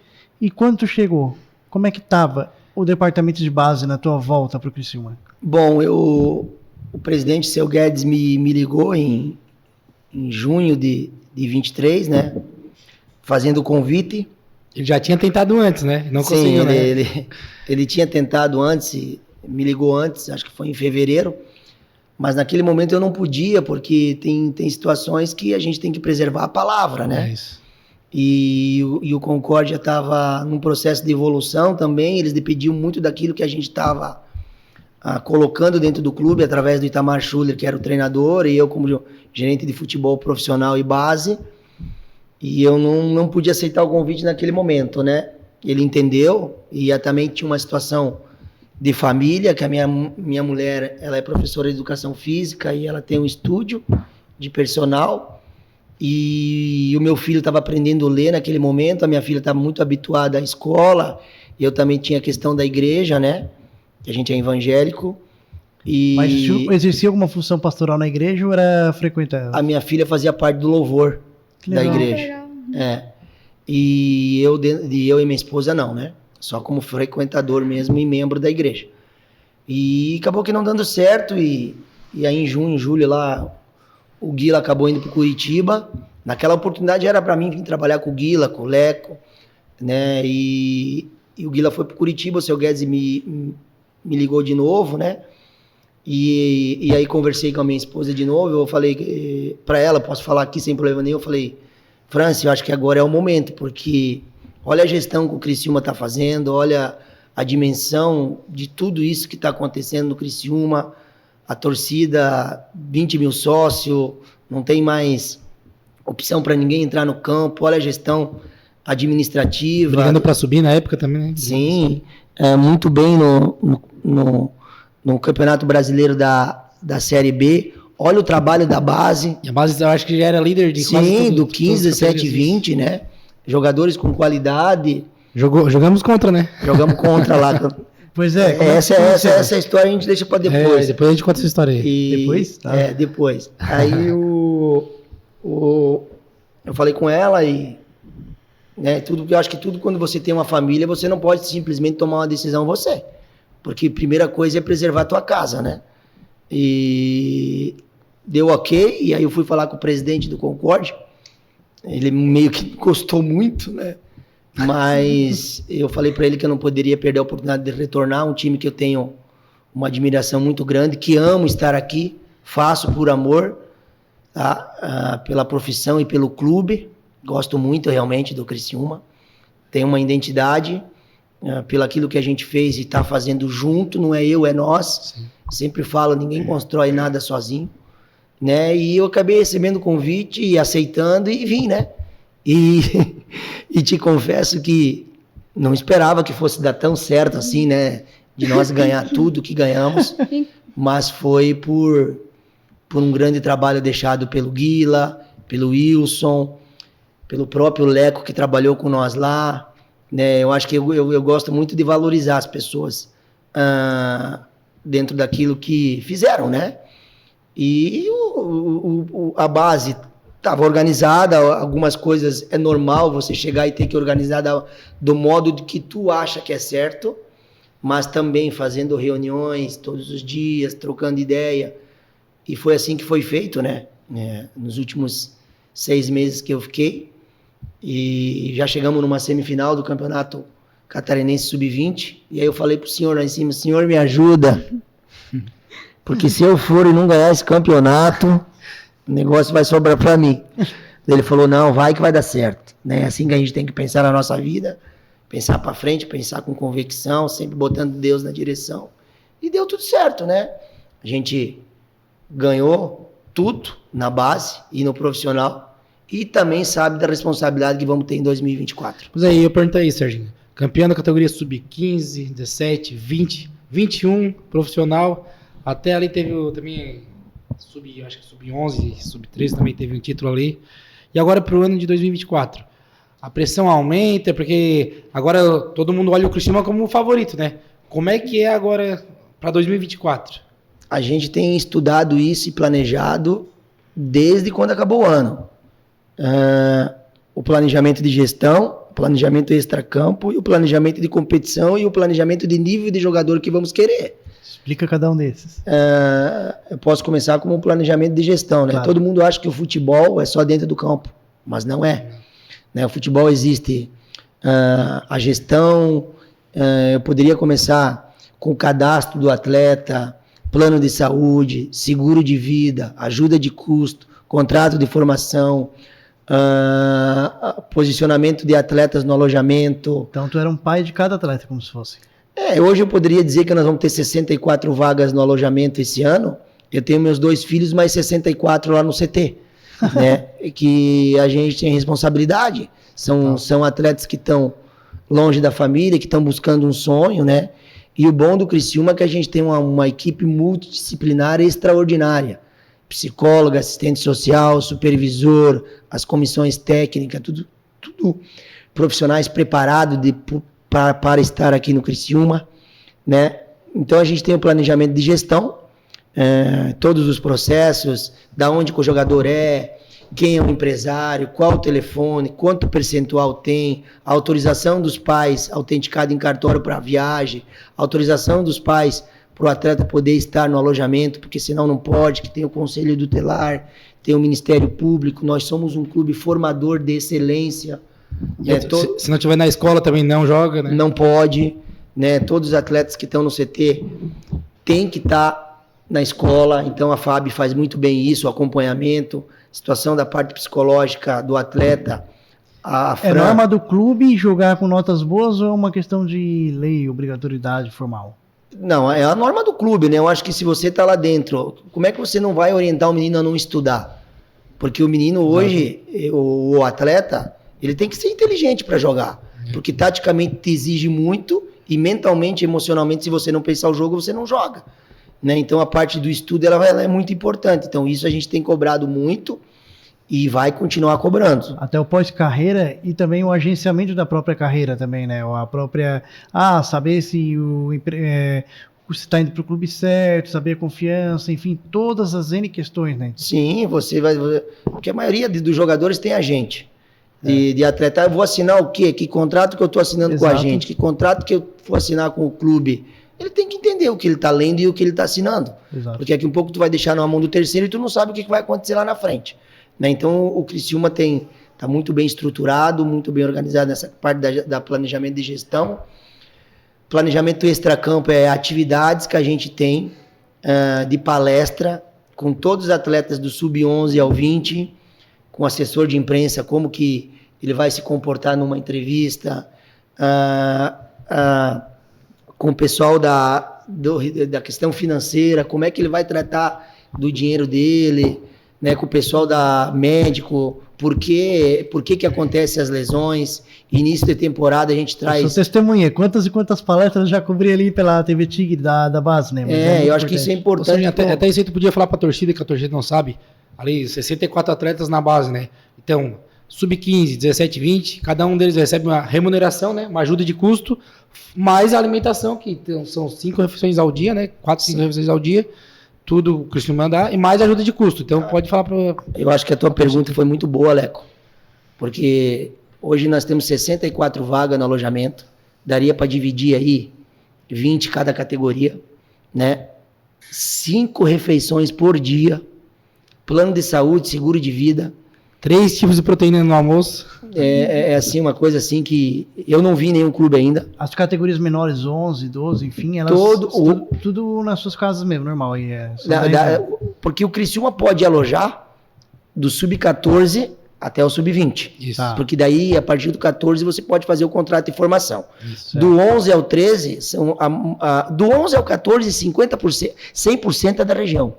E quando tu chegou? Como é que estava o departamento de base na tua volta para o Criciúma? Bom, o presidente, seu Guedes, me ligou em junho de 23, né? Fazendo o convite. Ele já tinha tentado antes, né? Não conseguiu, Sim, né? ele tinha tentado antes, me ligou antes, acho que foi em fevereiro, mas naquele momento eu não podia, porque tem situações que a gente tem que preservar a palavra, né? É isso. E o Concórdia estava num processo de evolução também, eles dependiam muito daquilo que a gente estava colocando dentro do clube, através do Itamar Schuller, que era o treinador, e eu como gerente de futebol profissional e base, e eu não podia aceitar o convite naquele momento, né? Ele entendeu, e também tinha uma situação de família, que a minha mulher, ela é professora de educação física, e ela tem um estúdio de personal, e o meu filho estava aprendendo a ler naquele momento, a minha filha estava muito habituada à escola, e eu também tinha a questão da igreja, né? Que a gente é evangélico. Mas tu exercia alguma função pastoral na igreja ou era frequentar? A minha filha fazia parte do louvor Que da legal. igreja. Que legal. É. E eu e minha esposa não, né? Só como frequentador mesmo e membro da igreja. E acabou que não dando certo, e aí em junho, julho lá, o Guila acabou indo para Curitiba. Naquela oportunidade era para mim vir trabalhar com o Guila, com o Leco, né? E o Guila foi para Curitiba, o seu Guedes me ligou de novo, né? E aí conversei com a minha esposa de novo, eu falei para ela, posso falar aqui sem problema nenhum, eu falei, Franci, eu acho que agora é o momento, porque olha a gestão que o Criciúma está fazendo, olha a dimensão de tudo isso que está acontecendo no Criciúma, a torcida, 20 mil sócios, não tem mais opção para ninguém entrar no campo, olha a gestão administrativa. Brigando para subir na época também, né? Sim, muito bem no Campeonato Brasileiro da Série B. Olha o trabalho da base. E a base, eu acho que já era líder de quase Sim, do todas 15, as 17, categorias. 20, né? Jogadores com qualidade. Jogamos contra, né? Jogamos contra lá. Pois é. Essa história a gente deixa para depois. Depois a gente conta essa história aí. Depois? Tá. Depois. Aí eu falei com ela e... Né, eu acho que tudo quando você tem uma família, você não pode simplesmente tomar uma decisão você. Porque a primeira coisa é preservar a tua casa, né? E deu ok, e aí eu fui falar com o presidente do Concorde. Ele meio que gostou muito, né? Mas eu falei para ele que eu não poderia perder a oportunidade de retornar um time que eu tenho uma admiração muito grande, que amo estar aqui, faço por amor, tá? Pela profissão e pelo clube. Gosto muito realmente do Criciúma. Tem uma identidade pelo aquilo que a gente fez e está fazendo junto, não é eu, é nós. Sim. Sempre falo, ninguém constrói nada sozinho. Né? E eu acabei recebendo o convite e aceitando e vim, né? E te confesso que não esperava que fosse dar tão certo assim, né? De nós ganhar tudo que ganhamos, mas foi por um grande trabalho deixado pelo Guila, pelo Wilson, pelo próprio Leco que trabalhou com nós lá, né? Eu acho que eu gosto muito de valorizar as pessoas dentro daquilo que fizeram, né? E a base estava organizada, algumas coisas é normal você chegar e ter que organizar do modo que tu acha que é certo, mas também fazendo reuniões todos os dias, trocando ideia. E foi assim que foi feito, né? Nos últimos 6 meses que eu fiquei. E já chegamos numa semifinal do Campeonato Catarinense Sub-20. E aí eu falei pro senhor lá em cima, senhor, me ajuda. Porque se eu for e não ganhar esse campeonato, o negócio vai sobrar para mim. Ele falou, não, vai que vai dar certo. Né? Assim que a gente tem que pensar na nossa vida, pensar para frente, pensar com convicção, sempre botando Deus na direção. E deu tudo certo, né? A gente ganhou tudo na base e no profissional e também sabe da responsabilidade que vamos ter em 2024. Pois aí, eu perguntei aí, Serginho. Campeão da categoria sub-15, 17, 20, 21, profissional. Até ali teve também acho que sub-11, sub-13 também teve um título ali. E agora para o ano de 2024, a pressão aumenta, porque agora todo mundo olha o Criciúma como o favorito, né? Como é que é agora para 2024? A gente tem estudado isso e planejado desde quando acabou o ano. O planejamento de gestão, o planejamento extracampo, e o planejamento de competição e o planejamento de nível de jogador que vamos querer. Explica cada um desses. Eu posso começar com o planejamento de gestão, né? Claro. Todo mundo acha que o futebol é só dentro do campo, mas não é. Né? O futebol existe a gestão, eu poderia começar com o cadastro do atleta, plano de saúde, seguro de vida, ajuda de custo, contrato de formação, posicionamento de atletas no alojamento. Então tu era um pai de cada atleta, como se fosse. Hoje eu poderia dizer que nós vamos ter 64 vagas no alojamento esse ano. Eu tenho meus 2 filhos, mais 64 lá no CT. Né? Que a gente tem responsabilidade. São atletas que estão longe da família, que estão buscando um sonho, né? E o bom do Criciúma é que a gente tem uma equipe multidisciplinar extraordinária. Psicólogo, assistente social, supervisor, as comissões técnicas, tudo profissionais preparados para estar aqui no Criciúma, né? Então a gente tem o planejamento de gestão, todos os processos, da onde que o jogador quem é o empresário, qual o telefone, quanto percentual tem, a autorização dos pais autenticada em cartório para viagem, autorização dos pais para o atleta poder estar no alojamento, porque senão não pode, que tem o Conselho Tutelar, tem o Ministério Público, nós somos um clube formador de excelência. Se não estiver na escola também não joga, né? Não pode, né? Todos os atletas que estão no CT têm que estar na escola, então a FAB faz muito bem isso, o acompanhamento, situação da parte psicológica do atleta. É norma do clube jogar com notas boas ou é uma questão de lei, obrigatoriedade formal? Não, é a norma do clube, né? Eu acho que se você está lá dentro, como é que você não vai orientar o menino a não estudar? Porque o menino hoje, o atleta, ele tem que ser inteligente para jogar, porque taticamente te exige muito e mentalmente, emocionalmente, se você não pensar o jogo, você não joga. Né? Então a parte do estudo ela é muito importante, então isso a gente tem cobrado muito e vai continuar cobrando. Até o pós-carreira e também o agenciamento da própria carreira também, né? A própria... saber se você está indo para o clube certo, saber a confiança, enfim, todas as N questões, né? Sim, você vai... Porque a maioria dos jogadores tem agente. De atleta, eu vou assinar o quê? Que contrato que eu estou assinando com a gente? Que contrato que eu vou assinar com o clube? Ele tem que entender o que ele está lendo e o que ele está assinando. Exato. Porque daqui um pouco tu vai deixar na mão do terceiro e tu não sabe o que vai acontecer lá na frente. Né? Então o Criciúma está muito bem estruturado, muito bem organizado nessa parte da planejamento de gestão. Planejamento extracampo é atividades que a gente tem de palestra com todos os atletas do sub-11 ao 20, com assessor de imprensa, como que ele vai se comportar numa entrevista, com o pessoal da questão financeira, como é que ele vai tratar do dinheiro dele, né, com o pessoal da médico, por que acontecem as lesões, início de temporada a gente traz... Eu sou testemunha, quantas e quantas palestras eu já cobri ali pela TV Tigre da base, né? Mas eu acho que isso é importante. Seja, até isso aí tu podia falar pra torcida, que a torcida não sabe, ali 64 atletas na base, né? Então, sub-15, 17, 20, cada um deles recebe uma remuneração, né? Uma ajuda de custo, mais a alimentação, que são 5 refeições ao dia, né? 4, 5 refeições ao dia, tudo o Criciúma dá, e mais ajuda de custo. Então, pode falar para... Eu acho que a tua pergunta foi muito boa, Leco, porque hoje nós temos 64 vagas no alojamento, daria para dividir aí 20 cada categoria, né? 5 refeições por dia, plano de saúde, seguro de vida. 3 tipos de proteína no almoço. É assim, uma coisa assim que eu não vi em nenhum clube ainda. As categorias menores, 11, 12, enfim, elas... Tudo nas suas casas mesmo, normal. Aí porque o Criciúma pode alojar do sub-14 até o sub-20. Isso. Porque daí, a partir do 14, você pode fazer o contrato de formação. Isso, do 11 ao 13, do 11 ao 14, 50%, 100% é da região.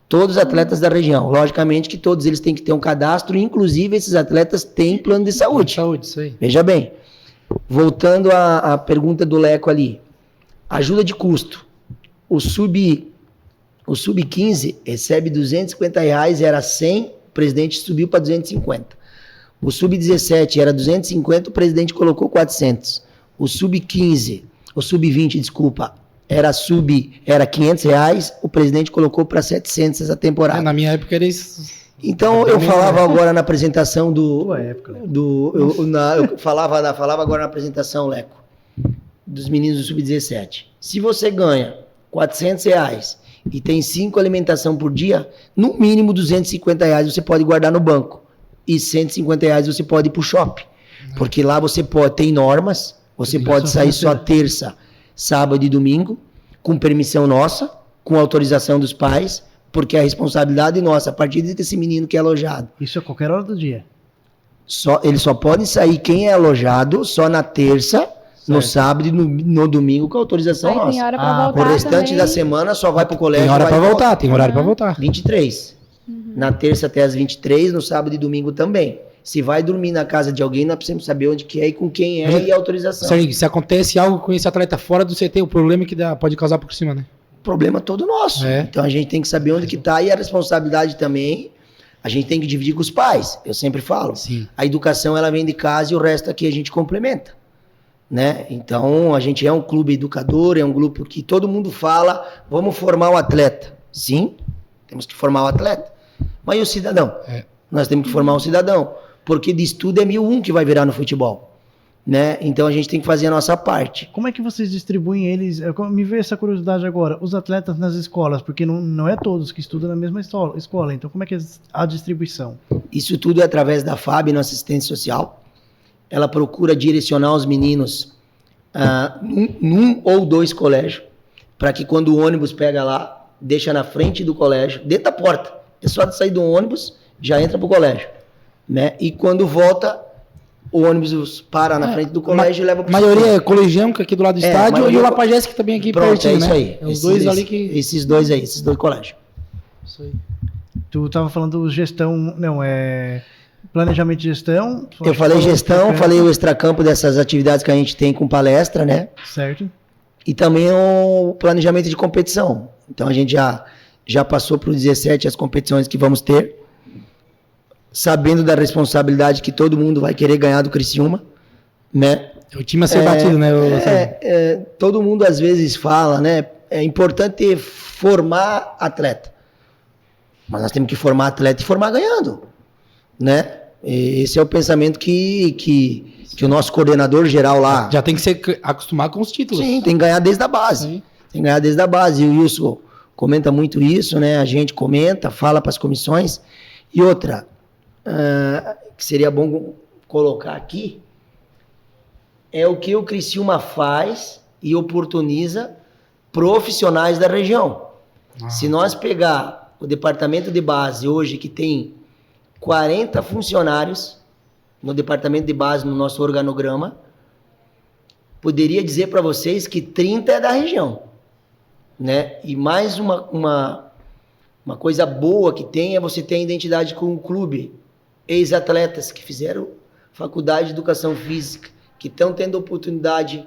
Todos os atletas da região. Logicamente que todos eles têm que ter um cadastro, inclusive esses atletas têm plano de saúde. Saúde, isso aí. Veja bem, voltando à pergunta do Leco ali, ajuda de custo. O sub-15 recebe R$250, era 100, o presidente subiu para 250. O sub-17 era 250, o presidente colocou 400. O sub-15, o sub-20, desculpa, era R$500, o presidente colocou para 700 essa temporada. Na minha época era isso. Então eu falava agora na apresentação eu falava agora na apresentação, Leco, dos meninos do sub-17. Se você ganha R$400 e tem 5 alimentação por dia, no mínimo R$250 você pode guardar no banco e R$150 você pode ir pro shopping, porque lá você tem normas, você pode sair só terça, sábado e domingo, com permissão nossa, com autorização dos pais, porque a responsabilidade nossa, a partir desse menino que é alojado. Isso a qualquer hora do dia. Eles só podem sair, quem é alojado, só na terça, no sábado e no domingo, com autorização nossa. Tem hora pra voltar o restante também. da semana só vai pro colégio. Tem hora pra voltar, tem horário pra voltar. 23. Na terça até as 23, no sábado e domingo também. Se vai dormir na casa de alguém, nós precisamos saber onde que é e com quem é e a autorização. Sérgio, se acontece algo com esse atleta fora do CT, o problema é que pode causar por cima, né? O problema é todo nosso. Então a gente tem que saber onde que tá e a responsabilidade também, a gente tem que dividir com os pais. Eu sempre falo. Sim. A educação, ela vem de casa e o resto aqui a gente complementa. Né? Então a gente é um clube educador, é um grupo que todo mundo fala, vamos formar o atleta. Sim, temos que formar o atleta. Mas e o cidadão? Nós temos que formar um cidadão. Porque de estudo é 1001 que vai virar no futebol, né? Então a gente tem que fazer a nossa parte. Como é que vocês distribuem eles? Me veio essa curiosidade agora, os atletas nas escolas, porque não é todos que estudam na mesma escola, então como é que é a distribuição? Isso tudo é através da FAB, nossa assistência social. Ela procura direcionar os meninos num ou 2 colégios, para que quando o ônibus pega lá, deixa na frente do colégio, dentro da porta. É só de sair do ônibus, já entra pro colégio. Né? E quando volta, o ônibus para na frente do colégio e leva para o maioria é colegião, que é aqui do lado do estádio, e o Lapagés, que também é aqui pertinho, é isso né? aí. Os dois ali que... Esses dois colégios. Isso aí. Tu estava falando gestão, planejamento de gestão. Eu falei gestão, falei o extracampo dessas atividades que a gente tem com palestra, né? Certo. E também o planejamento de competição. Então a gente já passou para o 17 as competições que vamos ter. sabendo da responsabilidade que todo mundo vai querer ganhar do Criciúma, né? O time a ser batido, né? Todo mundo às vezes fala, né? É importante formar atleta. Mas nós temos que formar atleta e formar ganhando, né? Esse é o pensamento que o nosso coordenador geral lá... Já tem que se acostumar com os títulos. Sim, tem que ganhar desde a base. Sim. Tem que ganhar desde a base. E o Wilson comenta muito isso, né? A gente comenta, fala para as comissões. E outra, que seria bom colocar aqui, é o que o Criciúma faz e oportuniza profissionais da região. Se nós pegar o departamento de base hoje, que tem 40 funcionários no departamento de base, no nosso organograma, poderia dizer para vocês que 30 é da região, né? E mais uma coisa boa que tem é você ter a identidade com o clube. Ex-atletas que fizeram faculdade de educação física, que estão tendo oportunidade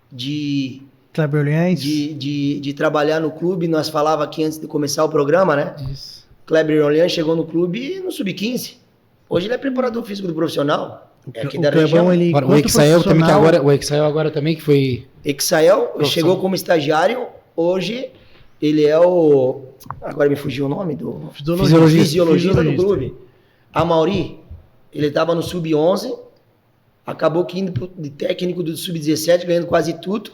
de trabalhar no clube. Nós falava aqui antes de começar o programa, né? Isso. Kleber Orlean chegou no clube no Sub-15. Hoje ele é preparador físico do profissional. É aqui da região. O Exael também, que agora, o Exael agora também, que foi... Exael chegou como estagiário. Hoje ele é o... Agora me fugiu o nome do... Fisiologista do clube. A Mauri, ele estava no Sub-11, acabou que indo de técnico do Sub-17, ganhando quase tudo.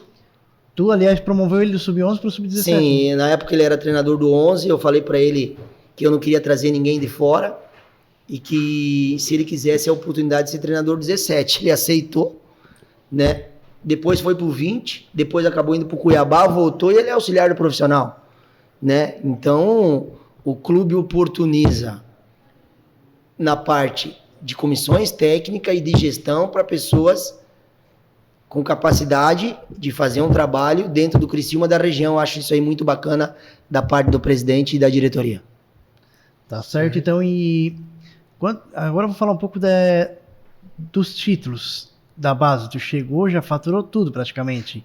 Tu, aliás, promoveu ele do Sub-11 para o Sub-17. Sim, na época ele era treinador do 11, eu falei para ele que eu não queria trazer ninguém de fora e que se ele quisesse a oportunidade de ser treinador do 17. Ele aceitou, né? Depois foi pro 20, depois acabou indo pro Cuiabá, voltou e ele é auxiliar do profissional, né? Então, o clube oportuniza na parte de comissões técnicas e de gestão para pessoas com capacidade de fazer um trabalho dentro do Criciúma da região. Eu acho isso aí muito bacana da parte do presidente e da diretoria. Tá certo, então, agora eu vou falar um pouco dos títulos da base. Tu chegou, já faturou tudo praticamente.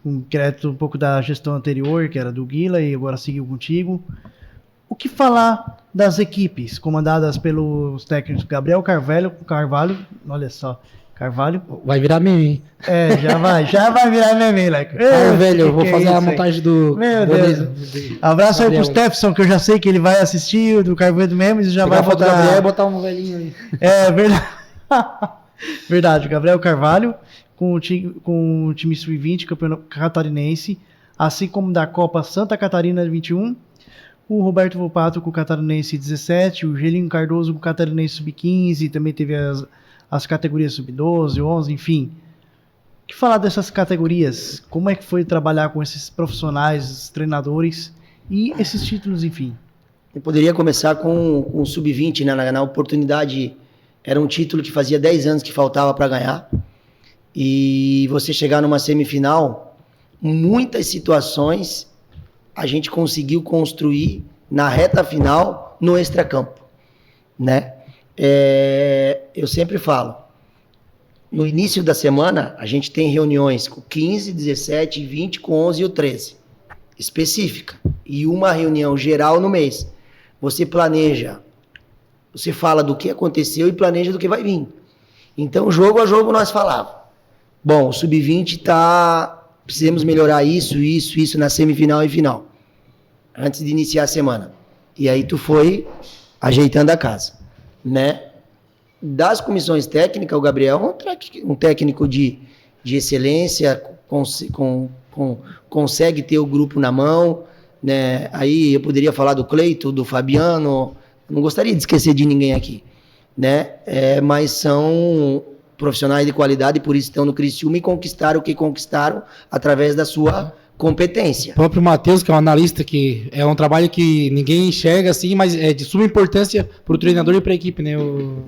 Com crédito um pouco da gestão anterior, que era do Guila, e agora seguiu contigo. O que falar das equipes comandadas pelos técnicos Gabriel Carvalho, olha só, Carvalho. Vai virar meme, hein? Já vai virar meme, Leco. Velho, eu vou fazer a montagem do... Meu Deus. Abraço aí pro Stefson, que eu já sei que ele vai assistir, do Carvalho do Memes, e já vai botar... Gabriel e botar um velhinho ali. É, verdade. Verdade, Gabriel Carvalho, com o time Sub-20, campeão catarinense, assim como da Copa Santa Catarina 21, o Roberto Volpato com o Catarinense 17, o Gelinho Cardoso com o Catarinense Sub-15, também teve as categorias Sub-12, 11, enfim. O que falar dessas categorias? Como é que foi trabalhar com esses profissionais, esses treinadores e esses títulos, enfim? Eu poderia começar com o Sub-20, né? Na oportunidade, era um título que fazia 10 anos que faltava para ganhar. E você chegar numa semifinal, muitas situações a gente conseguiu construir na reta final no extracampo, né? Eu sempre falo, no início da semana a gente tem reuniões com 15, 17, 20, com 11 e o 13, específica, e uma reunião geral no mês. Você planeja, você fala do que aconteceu e planeja do que vai vir. Então, jogo a jogo nós falávamos. Bom, o Sub-20 precisamos melhorar isso na semifinal e final, antes de iniciar a semana. E aí tu foi ajeitando a casa, né? Das comissões técnicas, o Gabriel é um técnico de excelência, consegue ter o grupo na mão, né? Aí eu poderia falar do Cleito, do Fabiano, não gostaria de esquecer de ninguém aqui, né? Mas são profissionais de qualidade, por isso estão no Criciúma e conquistaram o que conquistaram através da sua competência. O próprio Matheus, que é um analista, que é um trabalho que ninguém enxerga assim, mas é de suma importância para o treinador e para a equipe, né?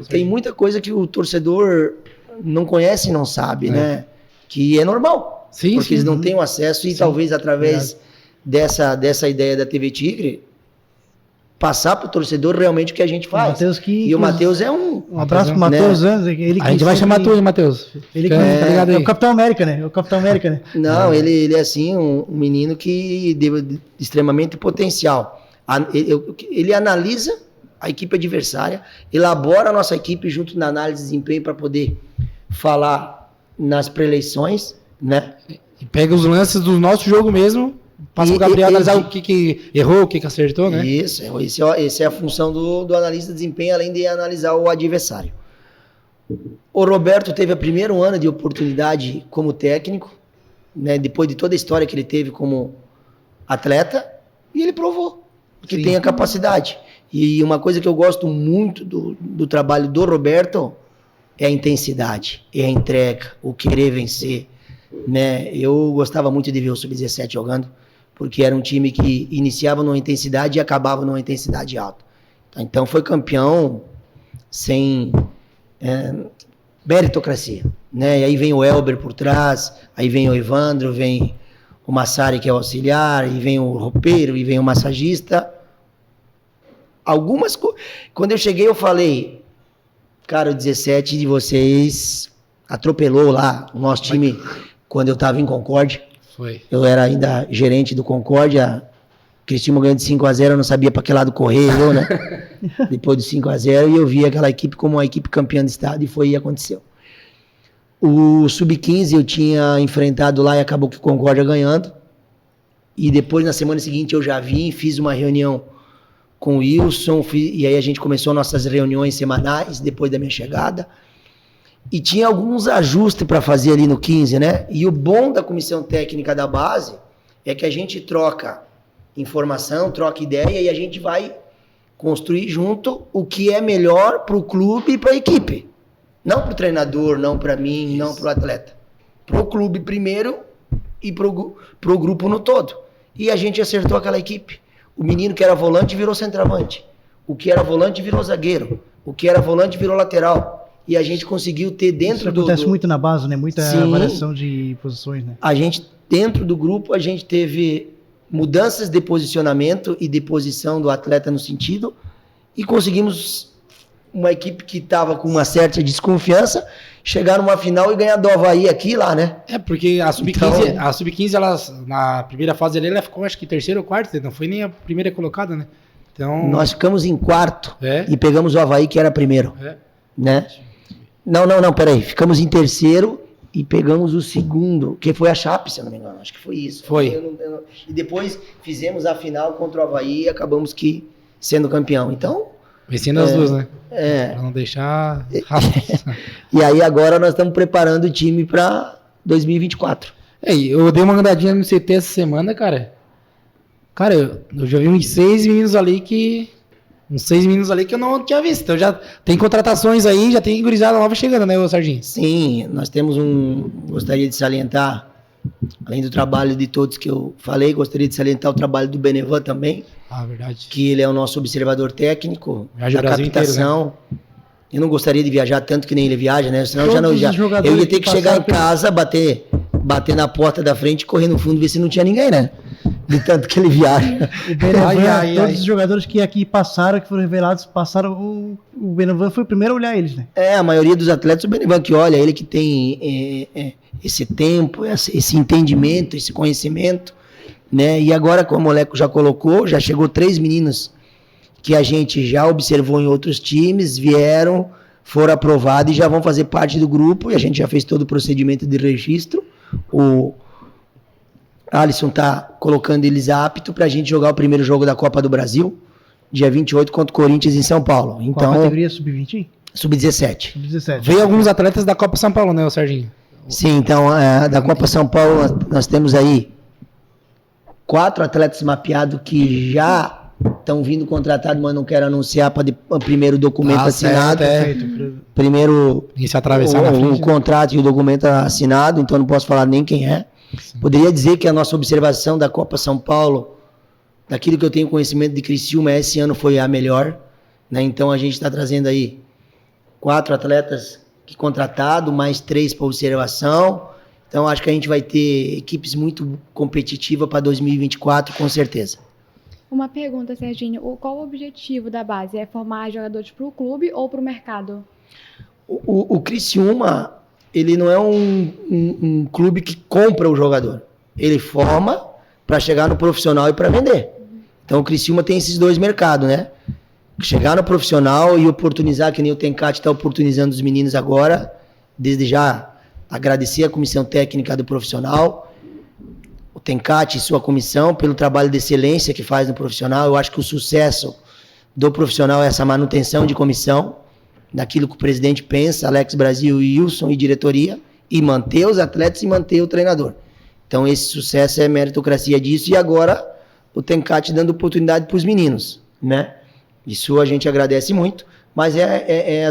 Tem muita coisa que o torcedor não conhece e não sabe, né? Que é normal. Sim, porque eles não têm o acesso e talvez através dessa ideia da TV Tigre passar para o torcedor realmente o que a gente faz. E o Matheus é um abraço pro Matheus, né? A gente vai chamar tu aí, Matheus. Ele é o Capitão América, né? Não, ele é assim um menino que deu extremamente potencial. Ele analisa a equipe adversária, elabora a nossa equipe junto na análise de desempenho para poder falar nas preeleições, né? E pega os lances do nosso jogo mesmo, passa pro Gabriel analisar o que errou, o que acertou, né? Isso, essa é a função do analista de desempenho, além de analisar o adversário. O Roberto teve o primeiro ano de oportunidade como técnico, né? Depois de toda a história que ele teve como atleta, e ele provou que tem a capacidade. E uma coisa que eu gosto muito do trabalho do Roberto é a intensidade, é a entrega, o querer vencer, né? Eu gostava muito de ver o Sub-17 jogando, porque era um time que iniciava numa intensidade e acabava numa intensidade alta. Então foi campeão sem meritocracia, né? E aí vem o Elber por trás, aí vem o Evandro, vem o Massari, que é o auxiliar, e vem o roupeiro, e vem o massagista. Quando eu cheguei, eu falei, cara, o 17 de vocês atropelou lá o nosso time quando eu estava em Concórdia. Foi. Eu era ainda gerente do Concórdia. Criciúma ganhou de 5-0, eu não sabia para que lado correr, né? Depois do 5-0, e eu vi aquela equipe como uma equipe campeã do estado, e foi e aconteceu. O Sub-15 eu tinha enfrentado lá e acabou que o Concórdia ganhando. E depois, na semana seguinte, eu já vim, fiz uma reunião com o Wilson, e aí a gente começou nossas reuniões semanais, depois da minha chegada. E tinha alguns ajustes para fazer ali no 15, né? E o bom da comissão técnica da base é que a gente troca informação, troca ideia, e a gente vai construir junto o que é melhor para o clube e para a equipe. Não para o treinador, não para mim, não para o atleta. Para o clube primeiro e para o grupo no todo. E a gente acertou aquela equipe. O menino que era volante virou centroavante. O que era volante virou zagueiro. O que era volante virou lateral. E a gente conseguiu ter dentro do... Isso acontece muito na base, né? Muita variação de posições, né? A gente, dentro do grupo, a gente teve mudanças de posicionamento e de posição do atleta no sentido, e conseguimos uma equipe que estava com uma certa desconfiança chegar numa final e ganhar do Avaí aqui e lá, né? É, porque a Sub-15, Então, a Sub-15, ela, na primeira fase ali, ela ficou, acho que terceiro ou quarto, não foi nem a primeira colocada, né? Então... Nós ficamos em quarto e pegamos o Avaí, que era primeiro, né? Não, peraí. Ficamos em terceiro e pegamos o segundo, que foi a Chape, se eu não me engano. Acho que foi isso. Foi. E depois fizemos a final contra o Avaí e acabamos que sendo campeão. Então... Vencendo as duas, né? É. Pra não deixar... E aí agora nós estamos preparando o time para 2024. Eu dei uma andadinha no CT essa semana, cara. Cara, eu já vi uns 6 meninos ali que eu não tinha visto. Então já tem contratações aí, já tem gurizada nova chegando, né, ô Serginho? Sim, nós temos gostaria de salientar, além do trabalho de todos que eu falei, gostaria de salientar o trabalho do Benevan também. Ah, verdade. Que ele é o nosso observador técnico Viaja da captação. Inteiro, né? Eu não gostaria de viajar tanto que nem ele viaja, né? Senão Todos eu ia ter que chegar em casa, bater na porta da frente, correr no fundo, ver se não tinha ninguém, né? De tanto que ele viaja. O Benevan, todos os jogadores que aqui passaram, que foram revelados, passaram. O Benevan foi o primeiro a olhar eles, né? A maioria dos atletas, o Benevan que olha, ele que tem esse tempo, esse entendimento, esse conhecimento, né? E agora, como o Moleco já colocou, já chegou 3 meninos que a gente já observou em outros times, vieram, foram aprovados e já vão fazer parte do grupo, e a gente já fez todo o procedimento de registro. O Alisson tá colocando eles apto pra gente jogar o primeiro jogo da Copa do Brasil, dia 28, contra o Corinthians em São Paulo. Então, qual a categoria? Sub-20? Sub-17. Sub-17. Veio alguns atletas da Copa São Paulo, né, ô Serginho? Sim, então, da Copa São Paulo, nós temos aí 4 atletas mapeados que já estão vindo contratados, mas não quero anunciar para o primeiro documento assinado. Primeiro e se atravessar na frente, o contrato e o documento assinado, então não posso falar nem quem é. Sim. Poderia dizer que a nossa observação da Copa São Paulo, daquilo que eu tenho conhecimento de Criciúma, esse ano foi a melhor, né? Então a gente está trazendo aí 4 atletas contratados, mais 3 para observação. Então acho que a gente vai ter equipes muito competitivas para 2024, com certeza. Uma pergunta, Serginho. Qual o objetivo da base? É formar jogadores para o clube ou para o mercado? O Criciúma, ele não é um clube que compra o jogador. Ele forma para chegar no profissional e para vender. Então o Criciúma tem esses 2 mercados, né? chegar no profissional e oportunizar, que nem o Tencate está oportunizando os meninos agora, desde já agradecer a comissão técnica do profissional, o Tencate e sua comissão pelo trabalho de excelência que faz no profissional. Eu acho que o sucesso do profissional é essa manutenção de comissão, daquilo que o presidente pensa, Alex Brasil, Wilson e diretoria, e manter os atletas e manter o treinador. Então esse sucesso é meritocracia disso, e agora o Tencate dando oportunidade para os meninos, né? Isso a gente agradece muito, mas é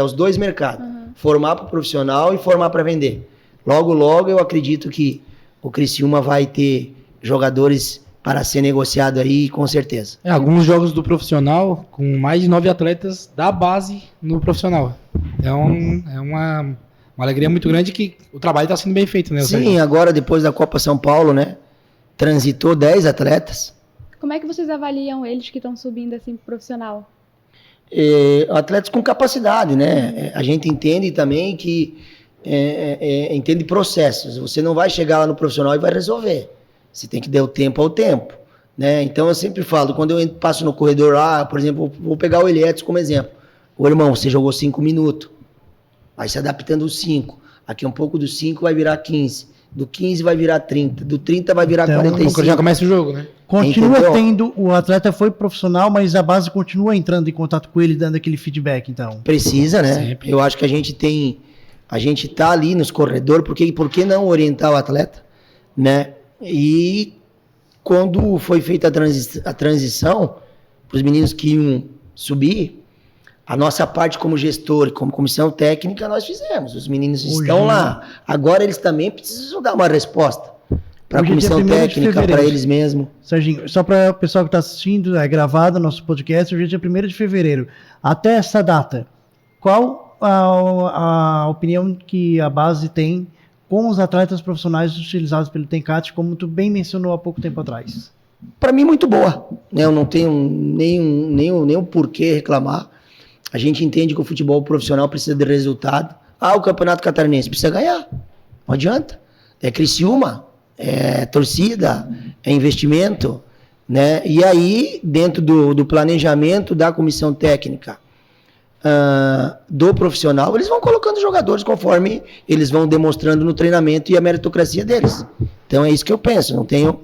os dois mercados, formar para o profissional e formar para vender. Logo, logo eu acredito que o Criciúma vai ter jogadores para ser negociado aí, com certeza. Alguns jogos do profissional com mais de 9 atletas da base no profissional. É uma alegria muito grande que o trabalho está sendo bem feito, né? Sim, agora depois da Copa São Paulo, né? Transitou 10 atletas. Como é que vocês avaliam eles que estão subindo assim pro profissional? Atletas com capacidade, né? A gente entende também que entende processos. Você não vai chegar lá no profissional e vai resolver. Você tem que dar o tempo ao tempo, né? Então eu sempre falo, quando eu passo no corredor lá, por exemplo, vou pegar o Elietz como exemplo. Ô irmão, você jogou 5 minutos, vai se adaptando os 5. Aqui um pouco dos 5 vai virar 15. Do 15 vai virar 30. Do 30 vai virar 45. Já começa o jogo, né? Continua Entendeu? tendo, o atleta foi profissional, mas a base continua entrando em contato com ele, dando aquele feedback, então. Precisa, né? Sempre. Eu acho que a gente tá ali nos corredores, por que não orientar o atleta, né? E quando foi feita a transição para os meninos que iam subir, a nossa parte como gestor e como comissão técnica nós fizemos. Os meninos estão lá. Agora eles também precisam dar uma resposta para a comissão técnica, para eles mesmos. Serginho, só para o pessoal que está assistindo, é gravado nosso podcast, hoje é dia 1º de fevereiro. Até essa data, qual a opinião que a base tem com os atletas profissionais utilizados pelo Tencate, como tu bem mencionou há pouco tempo atrás? Para mim, muito boa. Eu não tenho nenhum porquê reclamar. A gente entende que o futebol profissional precisa de resultado. O Campeonato Catarinense precisa ganhar. Não adianta. É Criciúma, é torcida, é investimento, né? E aí, dentro do planejamento da comissão técnica do profissional, eles vão colocando jogadores conforme eles vão demonstrando no treinamento e a meritocracia deles. Então é isso que eu penso. Não tenho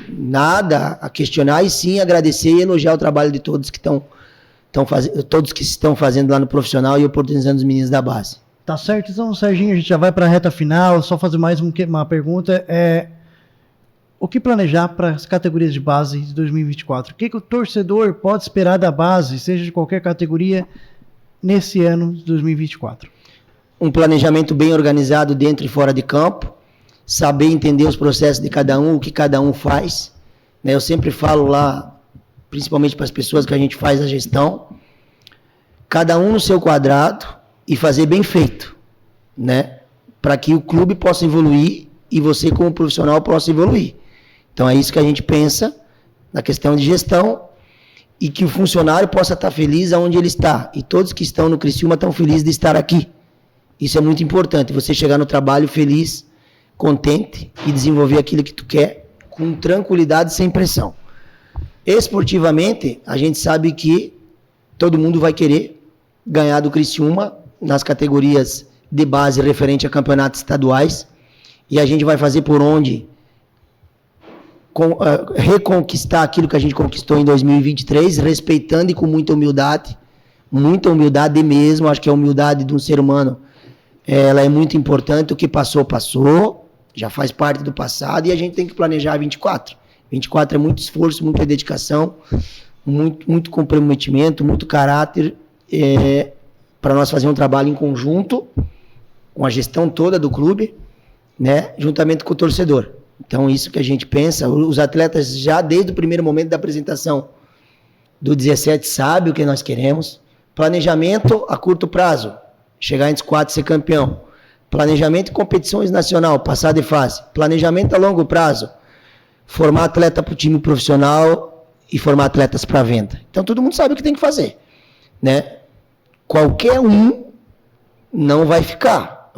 nada a questionar, e sim agradecer e elogiar o trabalho de todos que estão fazendo lá no profissional e oportunizando os meninos da base. Tá certo, então, Serginho, a gente já vai para a reta final. Só fazer mais uma pergunta. O que planejar para as categorias de base de 2024? O que o torcedor pode esperar da base, seja de qualquer categoria, nesse ano de 2024? Um planejamento bem organizado dentro e fora de campo, saber entender os processos de cada um, o que cada um faz, né? Eu sempre falo lá, principalmente para as pessoas que a gente faz a gestão, cada um no seu quadrado e fazer bem feito, né? Para que o clube possa evoluir e você como profissional possa evoluir. Então é isso que a gente pensa na questão de gestão, e que o funcionário possa estar feliz aonde ele está. E todos que estão no Criciúma estão felizes de estar aqui. Isso é muito importante, você chegar no trabalho feliz, contente e desenvolver aquilo que tu quer com tranquilidade, sem pressão. Esportivamente, a gente sabe que todo mundo vai querer ganhar do Criciúma nas categorias de base referente a campeonatos estaduais, e a gente vai fazer por onde reconquistar aquilo que a gente conquistou em 2023, respeitando e com muita humildade mesmo. Acho que a humildade de um ser humano, ela é muito importante. O que passou, já faz parte do passado, e a gente tem que planejar 24. 24 é muito esforço, muita dedicação, muito comprometimento, muito caráter, para nós fazer um trabalho em conjunto com a gestão toda do clube, né, juntamente com o torcedor. Então, isso que a gente pensa. Os atletas, já desde o primeiro momento da apresentação do 17, sabem o que nós queremos. Planejamento a curto prazo, chegar entre os 4 e ser campeão. Planejamento em competições nacional, passar de fase. Planejamento a longo prazo, formar atleta para o time profissional e formar atletas para venda. Então, todo mundo sabe o que tem que fazer, né? Qualquer um não vai ficar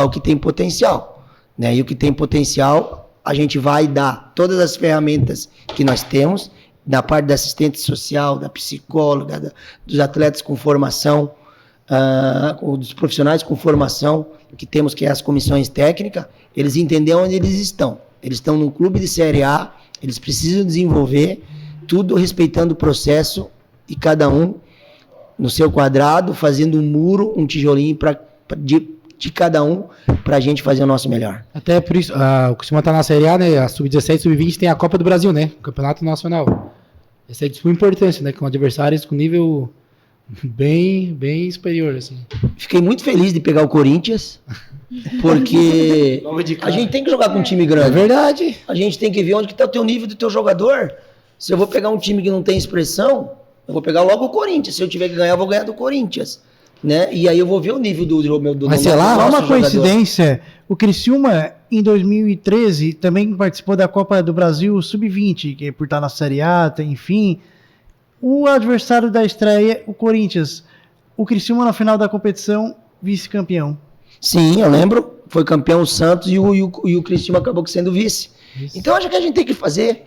o que tem potencial, né? E o que tem potencial, a gente vai dar todas as ferramentas que nós temos, da parte da assistente social, da psicóloga, dos atletas com formação, dos profissionais com formação, que temos que é as comissões técnicas, eles entenderam onde eles estão. Eles estão no clube de Série A, eles precisam desenvolver tudo respeitando o processo e cada um no seu quadrado, fazendo um muro, um tijolinho de cada um para a gente fazer o nosso melhor. Até por isso, o Criciúma tá na Série A, né? A Sub-17, Sub-20 tem a Copa do Brasil, né? O Campeonato Nacional. Essa é de sua importância, né? Com adversários com nível bem superior, assim. Fiquei muito feliz de pegar o Corinthians, porque a gente tem que jogar com um time grande. É verdade. A gente tem que ver onde que tá o teu nível do teu jogador. Se eu vou pegar um time que não tem expressão, eu vou pegar logo o Corinthians. Se eu tiver que ganhar, eu vou ganhar do Corinthians. Né? E aí eu vou ver o nível do Mas sei lá, é uma coincidência. O Criciúma, em 2013, também participou da Copa do Brasil Sub-20, que por estar na Série A, enfim. O adversário da estreia, o Corinthians. O Criciúma, na final da competição, vice-campeão. Sim, eu lembro. Foi campeão o Santos e o Criciúma acabou sendo vice. Isso. Então, acho que a gente tem que fazer,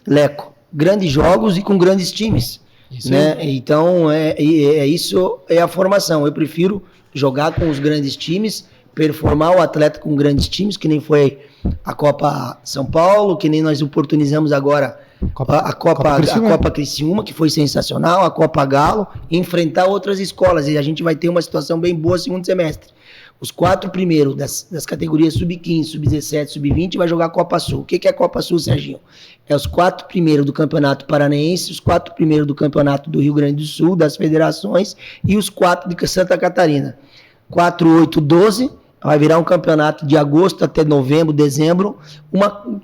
Leco, grandes jogos e com grandes times. Isso, né? Então, isso é a formação. Eu prefiro jogar com os grandes times, performar o atleta com grandes times, que nem foi a Copa São Paulo, que nem nós oportunizamos agora a Copa Criciúma, que foi sensacional, a Copa Galo, e enfrentar outras escolas. E a gente vai ter uma situação bem boa no segundo semestre. Os 4 primeiros das categorias Sub-15, Sub-17, Sub-20 vai jogar a Copa Sul. O que é a Copa Sul, Serginho? É os 4 primeiros do Campeonato Paranaense, os 4 primeiros do Campeonato do Rio Grande do Sul, das federações, e os 4 de Santa Catarina. 4, 8, 12, vai virar um campeonato de agosto até novembro, dezembro.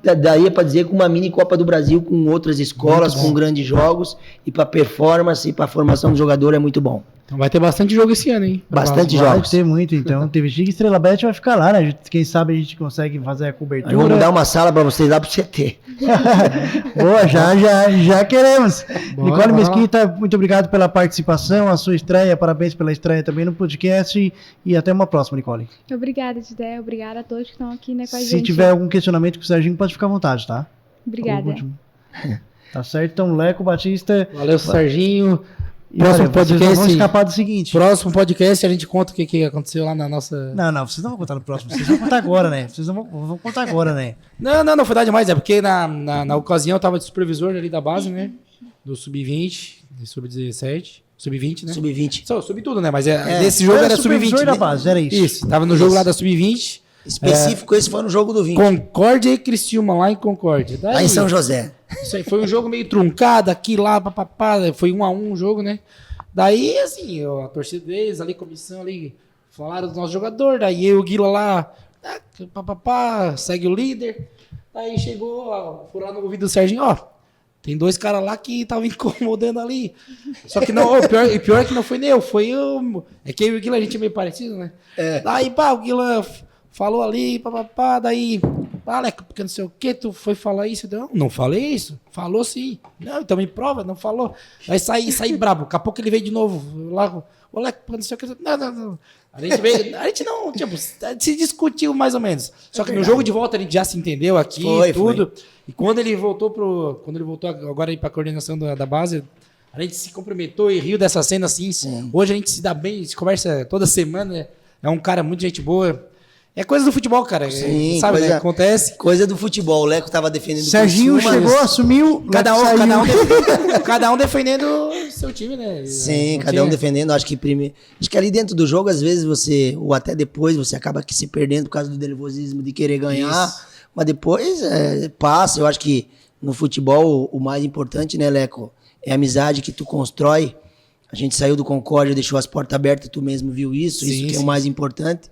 Daí é para dizer que uma mini Copa do Brasil com outras escolas, com grandes jogos, e para performance e para formação do jogador é muito bom. Então vai ter bastante jogo esse ano, hein? Bastante jogos. Vai ter muito, então. TV Tigre e Estrela Bet vai ficar lá, né? Quem sabe a gente consegue fazer a cobertura. Vamos dar uma sala para vocês lá pro CT. Boa, já queremos. Bora, Nicole Mesquita, muito obrigado pela participação, a sua estreia, parabéns pela estreia também no podcast e até uma próxima, Nicole. Obrigada, Tidé. Obrigada a todos que estão aqui, né, com a gente. Se tiver algum questionamento com o Serginho, pode ficar à vontade, tá? Obrigada. Tá certo? Então, Leco, Batista. Valeu, Serginho. E próximo podcast, vamos escapar do seguinte. Próximo podcast a gente conta o que aconteceu lá na nossa... Não, vocês não vão contar no próximo, vocês vão contar agora, né? Vocês não vão contar agora, né? Não foi nada demais, é porque na ocasião eu tava de supervisor ali da base, né? Do Sub-20, Sub-17, Sub-20, né? Sub-20. Sub tudo, né? Mas nesse jogo era Sub-20. Da base, era isso. Isso, tava no jogo lá da Sub-20. Específico, esse foi no jogo do 20. Concórdia e Criciúma, lá em Concórdia. Lá em São José. Isso aí, foi um jogo meio truncado, aqui, lá, papapá, foi 1-1 o jogo, né? Daí, assim, a torcida deles, ali, comissão ali, falaram do nosso jogador, daí eu e o Guila lá, papapá, segue o líder. Daí chegou, foram lá no ouvido do Serginho, tem 2 caras lá que estavam incomodando ali. Só que não, pior é que não foi nem eu, foi eu. É que eu e o Guila, a gente é meio parecido, né? Daí, o Guila falou ali, papapá, daí... Leco, porque não sei o que, tu foi falar isso? Não falei isso. Falou sim. Não, então me prova, não falou. Aí saí brabo. Daqui a pouco ele veio de novo. Lá, ô Leco, porque não sei o que. Não. A gente não, tipo, se discutiu mais ou menos. Só que no jogo de volta a gente já se entendeu aqui, tudo. Foi. E quando ele voltou agora aí pra coordenação da base, a gente se cumprimentou e riu dessa cena assim. Sim. Hoje a gente se dá bem, se conversa toda semana. É um cara muito gente boa. É coisa do futebol, cara. Sim, sabe, né? Acontece. Coisa do futebol. O Leco tava defendendo o Serginho chegou, assumiu. Cada um defendendo seu time, né? Sim, cada um defendendo. Acho que ali dentro do jogo, às vezes ou até depois, você acaba aqui se perdendo por causa do nervosismo de querer ganhar. Isso. Mas depois passa. Eu acho que no futebol o mais importante, né, Leco, é a amizade que tu constrói. A gente saiu do Concórdia, deixou as portas abertas, tu mesmo viu isso. Isso que é o mais importante.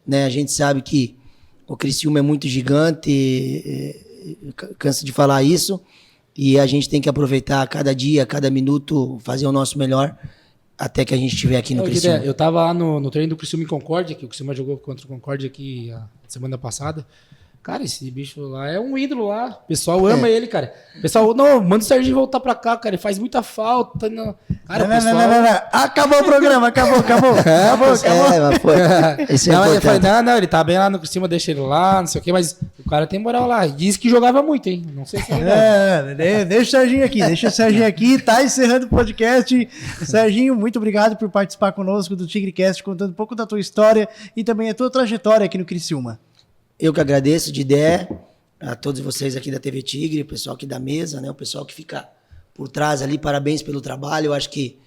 Né, a gente sabe que o Criciúma é muito gigante, canso de falar isso, e a gente tem que aproveitar cada dia, cada minuto, fazer o nosso melhor, até que a gente estiver aqui no Criciúma. Eu estava lá no treino do Criciúma em Concórdia, que o Criciúma jogou contra o Concórdia aqui a semana passada. Cara, esse bicho lá é um ídolo lá. O pessoal ama ele, cara. O pessoal, não, manda o Serginho voltar pra cá, cara. Ele faz muita falta. Não. Cara, não. Acabou o programa, acabou. Mas foi. Isso é importante. Não, ele tá bem lá no Criciúma, deixa ele lá, não sei o quê. Mas O cara tem moral lá. Diz que jogava muito, hein? Não sei se é verdade. Deixa o Serginho aqui, tá encerrando o podcast. Serginho, muito obrigado por participar conosco do TigreCast, contando um pouco da tua história e também a tua trajetória aqui no Criciúma. Eu que agradeço, Didé, a todos vocês aqui da TV Tigre, o pessoal aqui da mesa, né, o pessoal que fica por trás ali, parabéns pelo trabalho. Eu acho que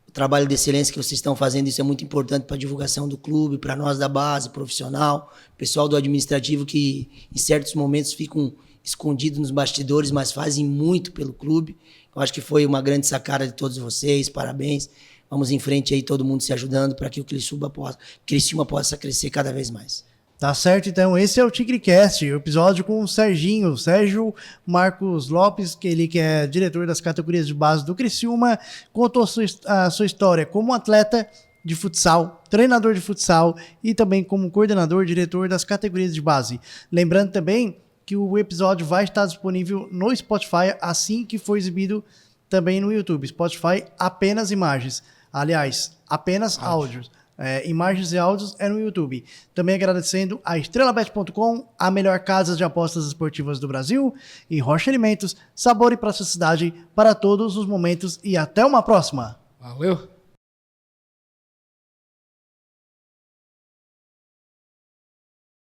o trabalho de excelência que vocês estão fazendo, isso é muito importante para a divulgação do clube, para nós da base, profissional, pessoal do administrativo que em certos momentos ficam escondidos nos bastidores, mas fazem muito pelo clube. Eu acho que foi uma grande sacada de todos vocês, parabéns. Vamos em frente aí, todo mundo se ajudando para que o Criciúma possa crescer cada vez mais. Tá certo, então esse é o TigreCast, o episódio com o Sérgio Marcos Lopes, ele que é diretor das categorias de base do Criciúma, contou a sua história como atleta de futsal, treinador de futsal e também como coordenador, diretor das categorias de base. Lembrando também que o episódio vai estar disponível no Spotify assim que for exibido também no YouTube. Spotify, apenas imagens. Aliás, apenas áudios. Imagens e áudios é no YouTube. Também agradecendo a estrelabet.com, a melhor casa de apostas esportivas do Brasil, e Rocha Alimentos, sabor e praticidade para todos os momentos, e até uma próxima. Valeu!